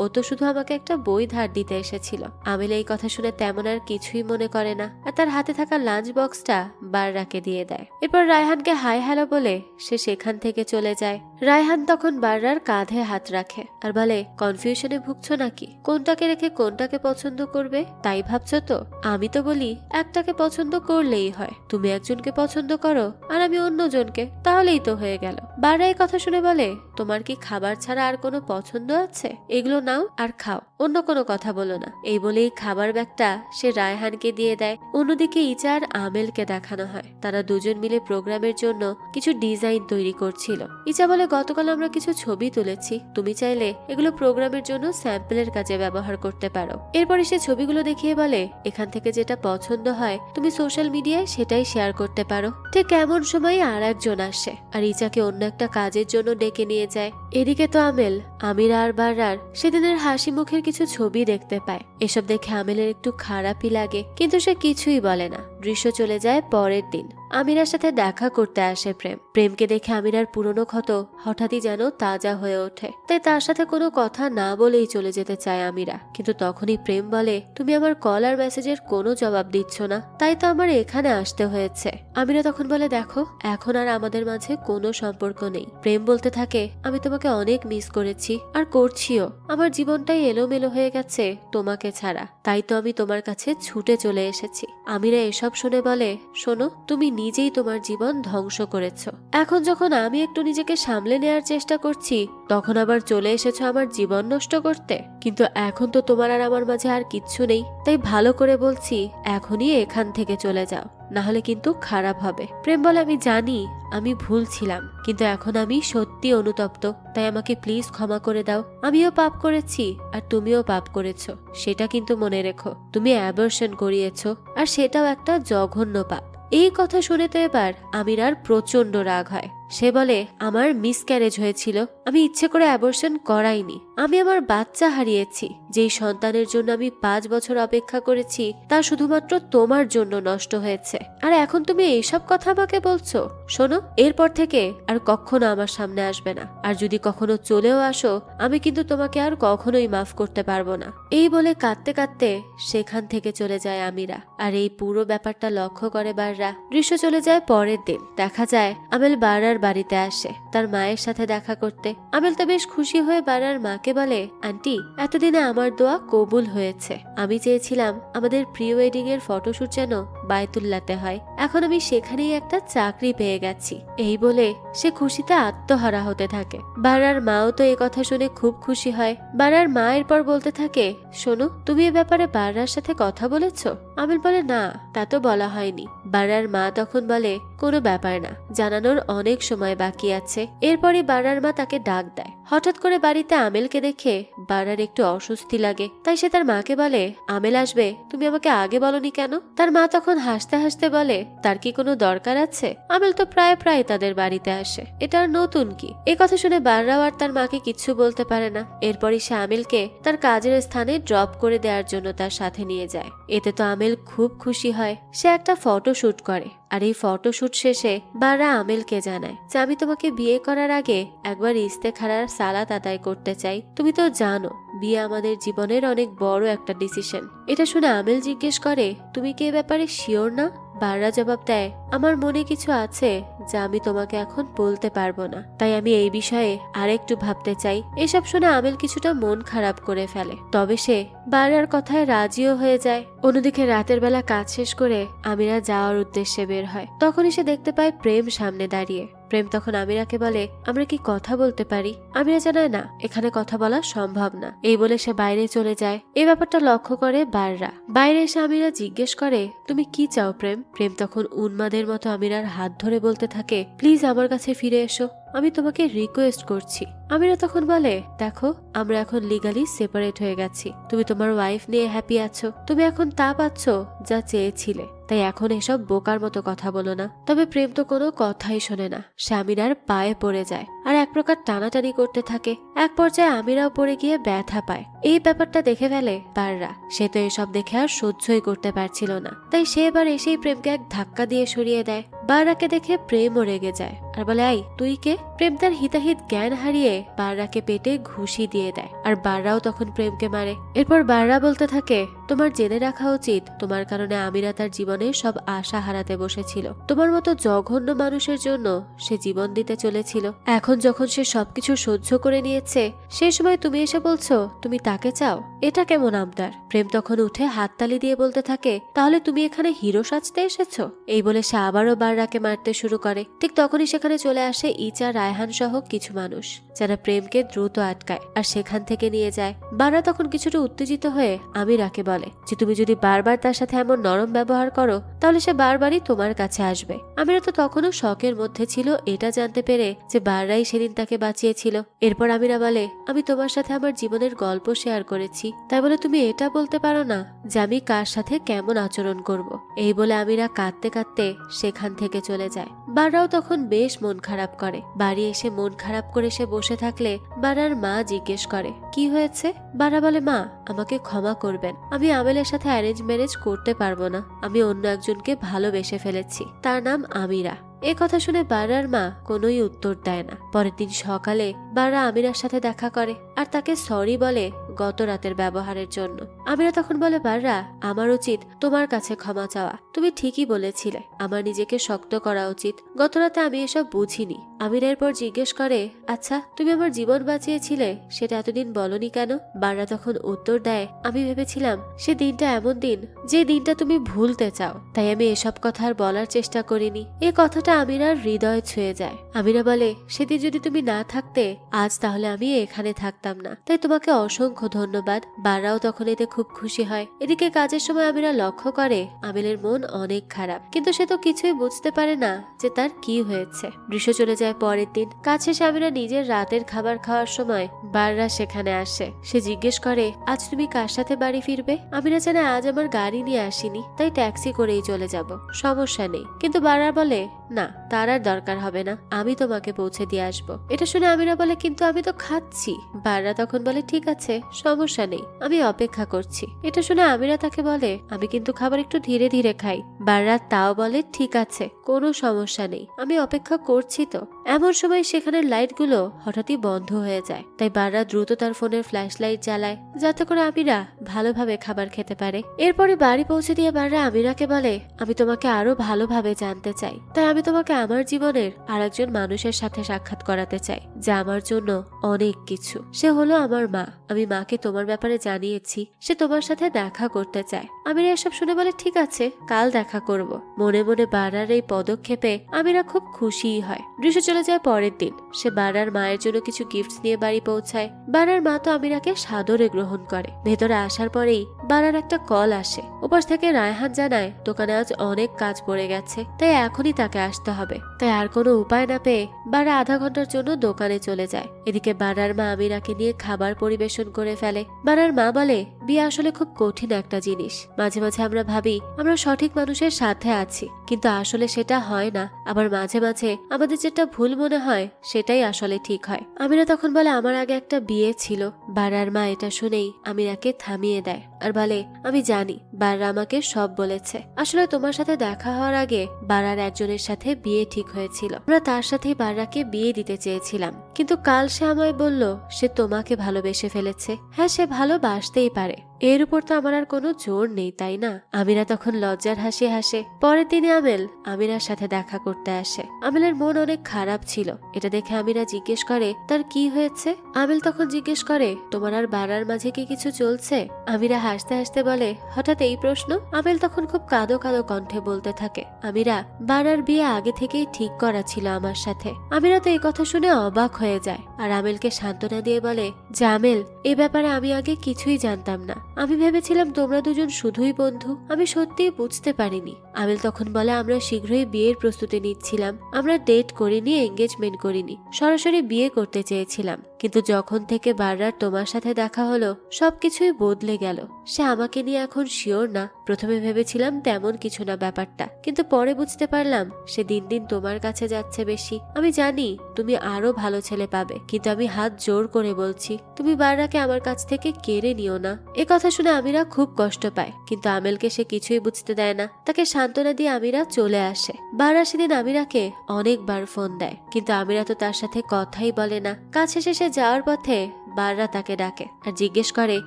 ও তো শুধু আমাকে একটা বই ধার দিতে এসেছিল। আমেল এই কথা শুনে তেমন আর কিছুই মনে করে না, আর তার হাতে থাকা লাঞ্চ বক্সটা বাররাকে দিয়ে দেয়। এরপর রায়হানকে হাই হ্যালো বলে সে সেখান থেকে চলে যায়। রায়হান তখন বাররার কাঁধে হাত রাখে আর বলে, কনফিউশনে ভুগছো নাকি? কোনটাকে রেখে কোনটাকে পছন্দ করবে তাই ভাবছো তো? আমি তো বলি একটাকে পছন্দ করলেই হয়। তুমি একজনকে পছন্দ করো আর আমি অন্যজনকে, তাহলেই তো হয়ে গেল। বাররা এই কথা শুনে বলে, তোমার কি খাবার ছাড়া আর কোনো পছন্দ আছে? এগুলো নাও আর খাও, অন্য কোনো কথা বলো না। এই বলেই খাবার ব্যাগটা সে রায়হানকে দিয়ে দেয়। অন্যদিকে ইচা আর আমেলকে দেখানো হয় তারা দুজন মিলে প্রোগ্রামের জন্য কিছু ডিজাইন তৈরি করছিল। ইচা বলে, গতকাল আমরা কিছু ছবি তুলেছি, তুমি চাইলে এগুলো প্রোগ্রামের জন্য স্যাম্পলের কাজে ব্যবহার করতে পারো। এরপরে সে ছবিগুলো দেখিয়ে বলে, এখান থেকে যেটা পছন্দ হয় তুমি সোশ্যাল মিডিয়ায় সেটাই শেয়ার করতে পারো। ঠিক এমন সময় আর একজন আসে আর ইচাকে অন্য একটা কাজের জন্য ডেকে নিয়ে যায়। এদিকে তো আমেল আমিরা আর বাররার সেদিনের হাসি মুখের কিছু ছবি দেখতে পায়। এসব দেখে আমেলের একটু খারাপই লাগে, কিন্তু সে কিছুই বলে না। দৃশ্য চলে যায় পরের দিন। আমিরার সাথে দেখা করতে আসে প্রেমকে দেখে আমিরার পুরনো ক্ষত হঠাৎই যেন তাজা হয়ে ওঠে। তাই তার সাথে কোনো কথা না বলেই চলে যেতে চায় আমিরা। কিন্তু তখনই প্রেম বলে, তুমি আমার কল আর মেসেজের কোনো জবাব দিচ্ছ না, তাই তো আমার এখানে আসতে হয়েছে। আমিরা তখন বলে, দেখো এখন আর আমাদের মাঝে কোনো সম্পর্ক নেই। প্রেম বলতে থাকে, আমি তোমাকে অনেক মিস করেছি আর করছিও। আমার জীবনটাই এলোমেলো হয়ে গেছে তোমাকে ছাড়া, তাই তো আমি তোমার কাছে ছুটে চলে এসেছি। আমিরা এসব শুনে বলে, শোনো, তুমি নিজেই তোমার জীবন ধ্বংস করেছো। এখন যখন আমি একটু নিজেকে সামলে নেয়ার চেষ্টা করছি, তখন আবার চলে এসেছো আমার জীবন নষ্ট করতে। কিন্তু এখন তো তোমার আর আমার মাঝে আর কিচ্ছু নেই, তাই ভালো করে বলছি এখনই এখান থেকে চলে যাও, না হলে কিন্তু খারাপ হবে। প্রেম বলে, আমি জানি আমি ভুল ছিলাম, কিন্তু এখন আমি সত্যি অনুতপ্ত, তাই আমাকে প্লিজ ক্ষমা করে দাও। আমিও পাপ করেছি আর তুমিও পাপ করেছো, সেটা কিন্তু মনে রেখো। তুমি অ্যাবর্শন করিয়েছো আর সেটাও একটা জঘন্য পাপ। এই কথা শুনে তো এবার আমিরার প্রচন্ড রাগ হয়। সে বলে, আমার মিসক্যারেজ হয়েছিল, আমি ইচ্ছে করে অ্যাবর্শন করাইনি। আমি আমার বাচ্চা হারিয়েছি, যেই সন্তানের জন্য আমি 5 বছর অপেক্ষা করেছি তা শুধুমাত্র তোমার জন্য নষ্ট হয়েছে। আর এখন তুমি এইসব কথা আমাকে বলছো? শোনো, এরপর থেকে আর কখনো আমার সামনে আসবে না, আর যদি কখনো চলেও আসো আমি কিন্তু তোমাকে আর কখনোই মাফ করতে পারবো না। এই বলে কাঁদতে কাঁদতে সেখান থেকে চলে যায় আমিরা। আর এই পুরো ব্যাপারটা লক্ষ্য করে বাররা। দৃশ্য চলে যায় পরের দিন। দেখা যায় আমেল বারার বাড়িতে আসে তার মায়ের সাথে দেখা করতে। আমেল তো বেশ খুশি হয়ে বারার মাকে বলে, আন্টি, এতদিনে আমার দোয়া কবুল হয়েছে। আমি চেয়েছিলাম আমাদের প্রি ওয়েডিং এর ফটোশুট যেন বায়তুল্লাতে হয়, এখন আমি সেখানেই একটা চাকরি পেয়ে গেছি। এই বলে সে খুশিতে আত্মহারা হতে থাকে। বারার মাও তো এই কথা শুনে খুব খুশি হয়। বারার মা এরপর বলতে থাকে, শোনো, তুমি এ ব্যাপারে বারার সাথে কথা বলেছো? আমেল বলে, না, তা তো বলা হয়নি। বারার মা তখন বলে, কোনো ব্যাপার না, জানানোর অনেক সময় বাকি আছে। এরপরই বারার মা তাকে ডাক দেয়। হঠাৎ করে বাড়িতে আমেলকে দেখে বারার একটু অস্বস্তি লাগে, তাই সে তার মাকে বলে, আমেল আসবে, তুমি আমাকে আগে বলনি কেন? তার মা তখন হাসতে হাসতে বলে, তার কি কোনো দরকার আছে? আমেল তো প্রায় প্রায় তাদের বাড়িতে আসে, এটা আর নতুন কি? এ কথা শুনে বাররাও আর তার মাকে কিচ্ছু বলতে পারে না। এরপরই সে আমেলকে তার কাজের স্থানে ড্রপ করে দেওয়ার জন্য তার সাথে নিয়ে যায়। এতে তো আমেল খুব খুশি হয়। সে একটা ফটো শুট করে, আর এই ফটোশুট শেষে বাররা আমেলকে জানায় যে আমি তোমাকে বিয়ে করার আগে একবার ইস্তেখারার সালাত আদায় করতে চাই। তুমি তো জানো বিয়ে আমাদের জীবনের অনেক বড় একটা ডিসিশন। এটা শুনে আমেল জিজ্ঞেস করে, তুমি কি এ ব্যাপারে শিওর না? বাররা জবাব দেয়, আমার মনে কিছু আছে যা আমি তোমাকে এখন বলতে পারবো না, তাই আমি এই বিষয়ে আরেকটু ভাবতে চাই। এসব শুনে আমেল কিছুটা মন খারাপ করে ফেলে, তবে সে বাররার কথায় রাজিও হয়ে যায়। অন্যদিকে রাতের বেলা কাজ শেষ করে আমিরা যাওয়ার উদ্দেশ্যে বের হয়। তখনই সে দেখতে পায় প্রেম সামনে দাঁড়িয়ে। প্রেম তখন আমিরাকে বলে, আমরা কি কথা বলতে পারি? আমিরা জানায় না, এখানে কথা বলা সম্ভব না। এই বলে সে বাইরে চলে যায়। এই ব্যাপারটা লক্ষ্য করে বাররা। বাইরে এসে আমিরা জিজ্ঞেস করে, তুমি কি চাও প্রেম? প্রেম তখন উন্মাদের মতো আমিরার হাত ধরে বলতে থাকে, প্লিজ আমার কাছে ফিরে এসো, আমি তোমাকে রিকোয়েস্ট করছি। আমিরা তখন বলে, দেখো আমরা এখন লিগালি সেপারেট হয়ে গেছি, তুমি তোমার ওয়াইফ নিয়ে হ্যাপি আছো, তুমি এখন তা পাচ্ছ যা চেয়েছিলে, তাই এখন এসব বোকার মতো কথা বলো না। তবে প্রেম তো কোনো কথাই শোনে না। সে আমিরার পায়ে পড়ে যায় আর এক প্রকার টানাটানি করতে থাকে। এক পর্যায়ে আমিরাও পড়ে গিয়ে ব্যথা পায়। এই ব্যাপারটা দেখে ফেলে বাররা। সে তো এসব দেখে আর সহ্যই করতে পারছিল না, তাই সে এবার এসেই প্রেমকে এক ধাক্কা দিয়ে সরিয়ে দেয়। বাররাকে দেখে প্রেমও রেগে যায় আর বলে, আই তুই কে? প্রেম তার হিতাহিত জ্ঞান হারিয়ে বাররাকে পেটে ঘুষি দিয়ে দেয়, আর বাররাও তখন প্রেমকে মারে। এরপর বাররা বলতে থাকে, তোমার জেনে রাখা উচিত তোমার কারণে আমিরা তার জীবনে সব আশা হারাতে বসেছিল। তোমার মতো জঘন্য মানুষের জন্য সে জীবন দিতে চলেছিল। এখন যখন সে সবকিছু সহ্য করে নিয়েছে, সেই সময় তুমি এসে বলছো তুমি তাকে চাও? এটা কেমন আবদার? প্রেম তখন উঠে হাততালি দিয়ে বলতে থাকে, তাহলে তুমি এখানে হিরো সাজতে এসেছো? এই বলে সে আবারও বাররাকে মারতে শুরু করে। ঠিক তখনই সেখানে চলে আসে ইচা, রায়হান সহ কিছু মানুষ, যারা প্রেমকে দ্রুত আটকায় আর সেখান থেকে নিয়ে যায়। বাররা তখন কিছুটা উত্তেজিত হয়ে আমিরাকে বলে যে তুমি যদি বারবার তার সাথে এমন নরম ব্যবহার করো, তাহলে সে বারবারই তোমার কাছে আসবে। আমিরা তো তখনও শকের মধ্যে ছিল এটা জানতে পেরে যে বাররাই সেদিন তাকে বাঁচিয়েছিল। এরপর আমিরা বলে, আমি তোমার সাথে আমার জীবনের গল্প শেয়ার করেছি, তাই বলে তুমি এটা বলতে পারো না যে আমি কার সাথে কেমন আচরণ করব। এই বলে আমিরা কাঁদতে কাঁদতে সেখান থেকে চলে যায়। বাররাও তখন বেশ মন খারাপ করে। বাড়ি এসে মন খারাপ করে সে বসে থাকলে বারার মা জিজ্ঞেস করে, কি হয়েছে? বারা বলে, মা আমাকে ক্ষমা করবেন, আমি আমেলের সাথে অ্যারেঞ্জ ম্যারেজ করতে পারবো না, আমি অন্য একজনকে ভালোবেসে ফেলেছি, তার নাম আমিরা। এ কথা শুনে বারার মা কোনোই উত্তর দেয় না। পরের দিন সকালে বারা আমিরার সাথে দেখা করে আর তাকে সরি বলে গত রাতের ব্যবহারের জন্য। আমিরা তখন বলে, বাররা আমার উচিত তোমার কাছে ক্ষমা চাওয়া, তুমি ঠিকই বলেছিলে, আমার নিজেকে শক্ত করা উচিত, গত রাতে আমি এসব বুঝিনি। আমিরা এরপর জিজ্ঞেস করে, আচ্ছা তুমি আমার জীবন বাঁচিয়েছিলে, সেটা এতদিন বলনি কেন? বাররা তখন উত্তর দেয়, আমি ভেবেছিলাম সে দিনটা এমন দিন যে দিনটা তুমি ভুলতে চাও, তাই আমি এসব কথা আর বলার চেষ্টা করিনি। এ কথাটা আমিরার হৃদয় ছুঁয়ে যায়। আমিরা বলে, সেদিন যদি তুমি না থাকতে আজ তাহলে আমি এখানে থাকতাম না, তাই তোমাকে অসংখ্য ধন্যবাদ। বাররাও তখন এতে খুব খুশি হয়। এদিকে কাজের সময় আমিরা লক্ষ্য করে আমিলের মন অনেক খারাপ, কিন্তু সে তো কিছুই বুঝতে পারে না যে তার কি হয়েছে। দৃশ্য চলে যায় পরের দিন। কাজ শেষে আমিরা নিজের রাতের খাবার খাওয়ার সময় বাররা সেখানে আসে। সে জিজ্ঞেস করে, আজ তুমি কার সাথে বাড়ি ফিরবে? আমিরা জানে আজ আমার গাড়ি নিয়ে আসিনি, তাই ট্যাক্সি করেই চলে যাব, সমস্যা নেই। কিন্তু বাররা বলে, না তার আর দরকার হবে না, আমি তোমাকে পৌঁছে দিয়ে আসবো। এটা শুনে আমিরা বলে, কিন্তু আমি তো খাচ্ছি। বাররা তখন বলে, ঠিক আছে সমস্যা নেই, আমি অপেক্ষা করছি। এটা শুনে আমিরা তাকে বলে, আমি কিন্তু খাবার একটু ধীরে ধীরে খাই। বাররা তাও বলে, ঠিক আছে কোনো সমস্যা নেই, আমি অপেক্ষা করছি তো। এমন সময় সেখানের লাইটগুলো হঠাৎই বন্ধ হয়ে যায়, তাই বাররা দ্রুত তার ফোনের ফ্ল্যাশ লাইট জ্বালায় যাতে করে আমিরা ভালোভাবে খাবার খেতে পারে। এরপরে বাড়ি পৌঁছে দিয়ে বাররা আমিরাকে বলে, আমি তোমাকে আরো ভালোভাবে জানতে চাই, তাই আমি তোমাকে আমার জীবনের আরেকজন মানুষের সাথে সাক্ষাৎ করাতে চাই, যা আমার জন্য অনেক কিছু। সে হলো আমার মা। আমি মাকে তোমার ব্যাপারে জানিয়েছি, সে তোমার সাথে দেখা করতে চায়। আমিরা এসব শুনে বলে, ঠিক আছে কাল দেখা করব। মনে মনে বারার এই পদক্ষেপে আমিরা খুব খুশিই হয়। দৃশ্য চলে যায় পরের দিন। সে বারার মায়ের জন্য কিছু গিফটস নিয়ে বাড়ি পৌঁছায়। বারার মা তো আমিরাকে সাদরে গ্রহণ করে। ভেতরে আসার পরেই বারার একটা কল আসে। ওপাশ থেকে রায়হান জানায় দোকানে আজ অনেক কাজ পড়ে গেছে, তাই এখনই তাকে আসতে হবে। তাই আর কোনো উপায় না পেয়ে বারা আধা ঘন্টার জন্য দোকানে চলে যায়। এদিকে বারার মা আমিরাকে নিয়ে খাবার পরিবেশন করে ফেলে। বারার মা বলে, বিয়ে আসলে খুব কঠিন একটা জিনিস। মাঝে মাঝে আমরা ভাবি আমরা সঠিক মানুষের সাথে আছি, কিন্তু আসলে সেটা হয় না। আবার মাঝে মাঝে আমাদের যেটা ভুল মনে হয় সেটাই আসলে ঠিক হয়। আমিরা তখন বলে, আমার আগে একটা বিয়ে ছিল। বারার মা এটা শুনেই আমিরাকে থামিয়ে দেয় আর বলে, আমি জানি বাররা আমাকে সব বলেছে। আসলে তোমার সাথে দেখা হওয়ার আগে বারার একজনের সাথে বিয়ে ঠিক হয়েছিল। আমরা তার সাথেই বাররাকে বিয়ে দিতে চেয়েছিলাম, কিন্তু কাল সে আমায় বলল সে তোমাকে ভালোবেসে ফেলেছে। হ্যাঁ, সে ভালোবাসতেই পারে, এর উপর তো আমার আর কোনো জোর নেই, তাই না? আমিরা তখন লজ্জার হাসি হাসে। পরের দিনে আমেল আমিরার সাথে দেখা করতে আসে। আমেলের মন অনেক খারাপ ছিল। এটা দেখে আমিরা জিজ্ঞেস করে, তার কি হয়েছে? আমেল তখন জিজ্ঞেস করে, তোমার আর বারার মাঝে কি কিছু চলছে? আমিরা হাসতে হাসতে বলে, হঠাৎ এই প্রশ্ন? আমেল তখন খুব কাঁদো কাঁদো কণ্ঠে বলতে থাকে, আমিরা, বারার বিয়ে আগে থেকেই ঠিক করা ছিল আমার সাথে। আমিরা তো এই কথা শুনে অবাক হয়ে যায় আর আমেলকে সান্ত্বনা দিয়ে বলে যে, আমেল, এ ব্যাপারে আমি আগে কিছুই জানতাম না। আমি ভেবেছিলাম তোমরা দুজন শুধুই বন্ধু। আমি সত্যিই বুঝতে পারিনি। আমেল তখন বলে, আমরা শীঘ্রই বিয়ের প্রস্তুতি নিচ্ছিলাম। আমরা ডেট করিনি, এঙ্গেজমেন্ট করিনি, সরাসরি বিয়ে করতে চেয়েছিলাম। কিন্তু যখন থেকে বারবার তোমার সাথে দেখা হলো সবকিছুই বদলে গেল। সে আমাকে নিয়ে এখন শিওর না। প্রথমে ভেবেছিলাম তেমন কিছু না ব্যাপারটা, কিন্তু পরে বুঝতে পারলাম সে দিন দিন তোমার কাছে যাচ্ছে বেশি। আমি জানি তুমি আরো ভালো ছেলে পাবে, কিন্তু আমি হাত জোর করে বলছি তুমি বাররাকে আমার কাছ থেকে কেড়ে নিও না। এ কথা শুনে আমিরা খুব কষ্ট পায়, কিন্তু আমেলকে সে কিছুই বুঝতে দেয় না। তাকে সান্ত্বনা দিয়ে আমিরা চলে আসে। বাররা সেদিন আমিরাকে অনেকবার ফোন দেয়, কিন্তু আমিরা তো তার সাথে কথাই বলে না। কাজ শেষে সে যাওয়ার পথে বাররা তাকে ডাকে আর জিজ্ঞেস করে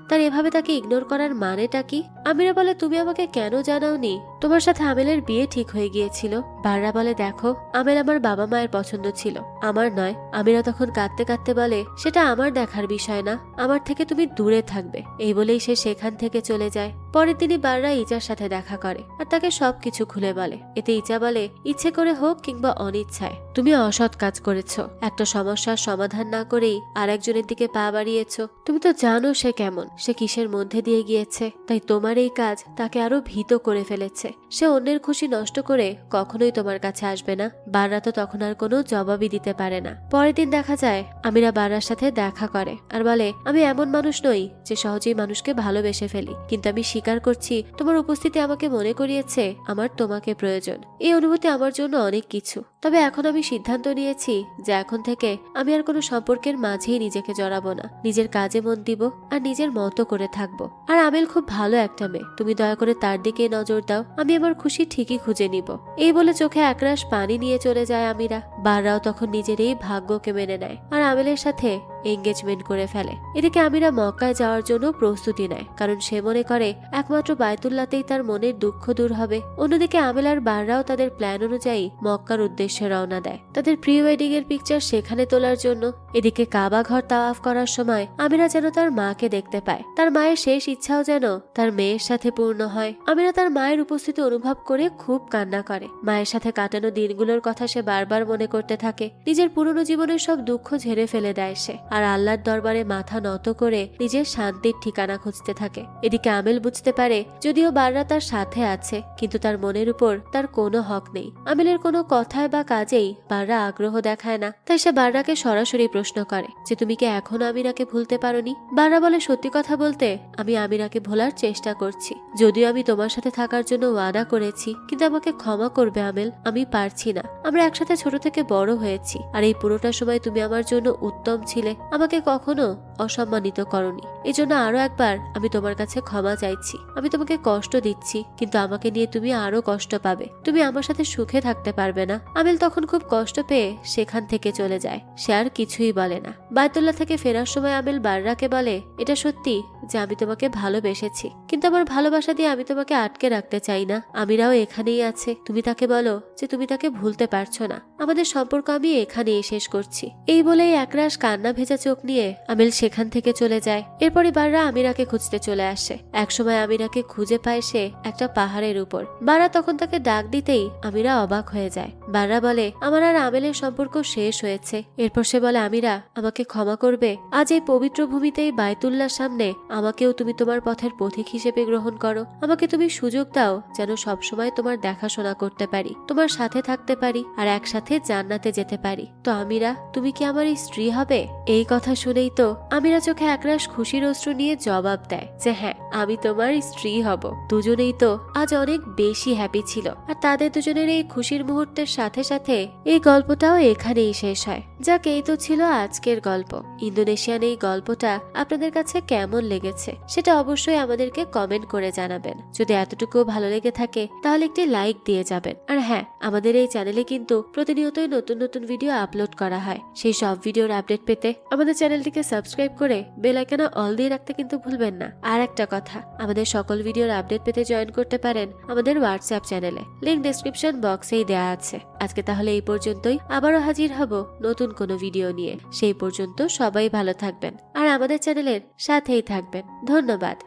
তার এভাবে তাকে ইগনোর করার মানেটা কি। আমিরা বলে, তুমি আমাকে কেন জানাওনি? তোমার সাথে আমেলের বিয়ে ঠিক হয়ে গিয়েছিল। বাররা বলে, দেখো, আমেল আমার বাবা মায়ের পছন্দ ছিল, আমার নয়। আমিরা তখন কাঁদতে কাঁদতে বলে, সেটা আমার দেখার বিষয় না, আমার থেকে তুমি দূরে থাকবে। এই বলেই সে সেখান থেকে চলে যায়। পরের দিনই বাররা ইচার সাথে দেখা করে আর তাকে সবকিছু খুলে বলে। এতে ইচা বলে, ইচ্ছে করে হোক কিংবা অনিচ্ছায় তুমি অসৎ কাজ করেছো। একটা সমস্যার সমাধান না করেই আর একজনের দিকে পা বাড়িয়েছো। তুমি তো জানো সে কেমন, সে কিসের মধ্যে দিয়ে গিয়েছে। তাই তোমার এই কাজ তাকে আরো ভীত করে ফেলেছে। সে অন্যের খুশি নষ্ট করে কখনোই তোমার কাছে আসবে না। বাররা তো তখন আর কোনো জবাবই দিতে পারে না। পরের দিন দেখা যায় আমিরা বাররার সাথে দেখা করে আর বলে, আমি এমন মানুষ নই যে সহজেই মানুষকে ভালোবেসে ফেলি, কিন্তু আমি স্বীকার করছি তোমার উপস্থিতি আমাকে মনে করিয়েছে আমার তোমাকে প্রয়োজন। এই অনুভূতি আমার জন্য অনেক কিছু। তবে এখন আমি সিদ্ধান্ত নিয়েছি যে এখন থেকে আমি আর কোনো সম্পর্কের মাঝেই নিজেকে জড়াবো না। নিজের কাজে মন দিব আর নিজের মতো করে থাকবো। আর আমেল খুব ভালো একটা মেয়ে, তুমি দয়া করে তার দিকে নজর দাও। আমি আমার খুশি ঠিকই খুঁজে নিব। এই বলে চোখে একরাশ পানি নিয়ে চলে যায় আমিরা। বাররাও তখন নিজের এই ভাগ্যকে মেনে নেয় আর আমেলের সাথে এঙ্গেজমেন্ট করে ফেলে। এদিকে আমিরা মক্কায় যাওয়ার জন্য প্রস্তুতি নেয়, কারণ সে মনে করে একমাত্র বায়তুল্লাতেই তার মনের দুঃখ দূর হবে। অন্যদিকে আমেল আর বাররাও তাদের প্ল্যান অনুযায়ী মক্কার উদ্দেশ্যে রওনা দেয়, তাদের প্রি ওয়েডিং এর পিকচার সেখানে তোলার জন্য। এদিকে কাবা ঘর তাওয়াফ করার সময় আমিরা যেন তার মাকে দেখতে পায়। তার মায়ের শেষ ইচ্ছাও যেন তার মেয়ের সাথে পূর্ণ হয়। আমিরা তার মায়ের উপস্থিতি অনুভব করে খুব কান্না করে। মায়ের সাথে কাটানো দিনগুলোর কথা সে বারবার মনে করতে থাকে। নিজের পুরনো জীবনের সব দুঃখ ঝেড়ে ফেলে দেয় সে, আর আল্লাহর দরবারে মাথা নত করে নিজের শান্তির ঠিকানা খুঁজতে থাকে। এদিকে আমেল বুঝতে পারে যদিও বাররা তার সাথে আছে, কিন্তু তার মনের উপর তার কোনো হক নেই। আমেলের কোনো কথায় বা কাজেই বাররা আগ্রহ দেখায় না। তাই সে বাররাকে সরাসরি প্রশ্ন করে যে, তুমি কি এখনো আমিরাকে ভুলতে পারোনি? বাররা বলে, সত্যি কথা বলতে আমি আমিরাকে ভোলার চেষ্টা করছি। যদিও আমি তোমার সাথে থাকার জন্য ওয়াদা করেছি, কিন্তু আমাকে ক্ষমা করবে আমেল, আমি পারছি না। আমরা একসাথে ছোট থেকে বড় হয়েছি, আর এই পুরোটা সময় তুমি আমার জন্য উত্তম ছিলে, আমাকে কখনো অসম্মানিত করনি। এই জন্য আরো একবার আমি তোমার কাছে ক্ষমা চাইছি। আমি তোমাকে কষ্ট দিচ্ছি, কিন্তু আমাকে নিয়ে তুমি আরো কষ্ট পাবে। তুমি আমার সাথে সুখে থাকতে পারবে না। আমেল তখন খুব কষ্ট পেয়ে সেখান থেকে চলে যায়। সে আর কিছুই বলে না। বায়তুল্লাহ থেকে ফেরার সময় আমেল বাররাকে বলে, এটা সত্যি যে আমি তোমাকে ভালোবেসেছি, কিন্তু আমার ভালোবাসা দিয়ে আমি তোমাকে আটকে রাখতে চাই না। আমিরাও এখানেই আছে। তুমি তাকে বলো যে তুমি তাকে ভুলতে পারছো না। আমাদের সম্পর্ক আমি এখানেই শেষ করছি। এই বলেই একরাশ কান্না ভেজা ভেজা চোখ নিয়ে আমিল সেখান থেকে চলে যায়। এরপরই বাররা আমিরাকে খুঁজতে চলে আসে। একসময় আমিরাকে খুঁজে পায় সে একটা পাহাড়ের উপর। বাররা তখন তাকে ডাক দিতেই আমিরা অবাক হয়ে যায়। বাররা বলে, আমার আর আমিলের সম্পর্ক শেষ হয়েছে। এরপর সে বলে, আমিরা, আমাকে ক্ষমা করবে। আজ এই পবিত্র ভূমিতে এই বাইতুল্লাহর সামনে আমাকেও তুমি তোমার পথের পথিক হিসেবে গ্রহণ করো। আমাকে তুমি সুযোগ দাও যেন সবসময় তোমার দেখাশোনা করতে পারি, তোমার সাথে থাকতে পারি, আর একসাথে জান্নাতে যেতে পারি। তো আমিরা, তুমি কি আমার স্ত্রী হবে? এই কথা শুনেই তো আমিরা চোখে একরাশ খুশির অশ্রু নিয়ে জবাব দেয় যে হ্যাঁ, আমি তোমার স্ত্রী হব। দুজনেই তো আজ অনেক বেশি হ্যাপি ছিল। আর তাদের দুজনের এই খুশির মুহূর্তের সাথে সাথে এই গল্পটাও এখানেই শেষ হয়। যাক, এই তো ছিল আজকের গল্প। ইন্দোনেশিয়ান এই গল্পটা আপনাদের কাছে কেমন লেগেছে সেটা অবশ্যই আমাদেরকে কমেন্ট করে জানাবেন। যদি এতটুকু ভালো লেগে থাকে তাহলে একটি লাইক দিয়ে যাবেন। আর হ্যাঁ, আমাদের এই চ্যানেলে কিন্তু প্রতিনিয়তই নতুন নতুন ভিডিও আপলোড করা হয়। সেই সব ভিডিওর আপডেট পেতে আমাদের চ্যানেলটিকে সাবস্ক্রাইব করে বেল আইকনে অল দিয়ে রাখতে কিন্তু ভুলবেন না। আর একটা কথা, আমাদের সকল ভিডিওর আপডেট পেতে জয়েন করতে পারেন আমাদের হোয়াটসঅ্যাপ চ্যানেলে, লিংক ডেসক্রিপশন বক্সেই দেওয়া আছে। আজকে তাহলে এই পর্যন্তই, আবারও হাজির হব নতুন কোনো ভিডিও নিয়ে। সেই পর্যন্ত সবাই ভালো থাকবেন আর আমাদের চ্যানেলের সাথেই থাকবেন। ধন্যবাদ।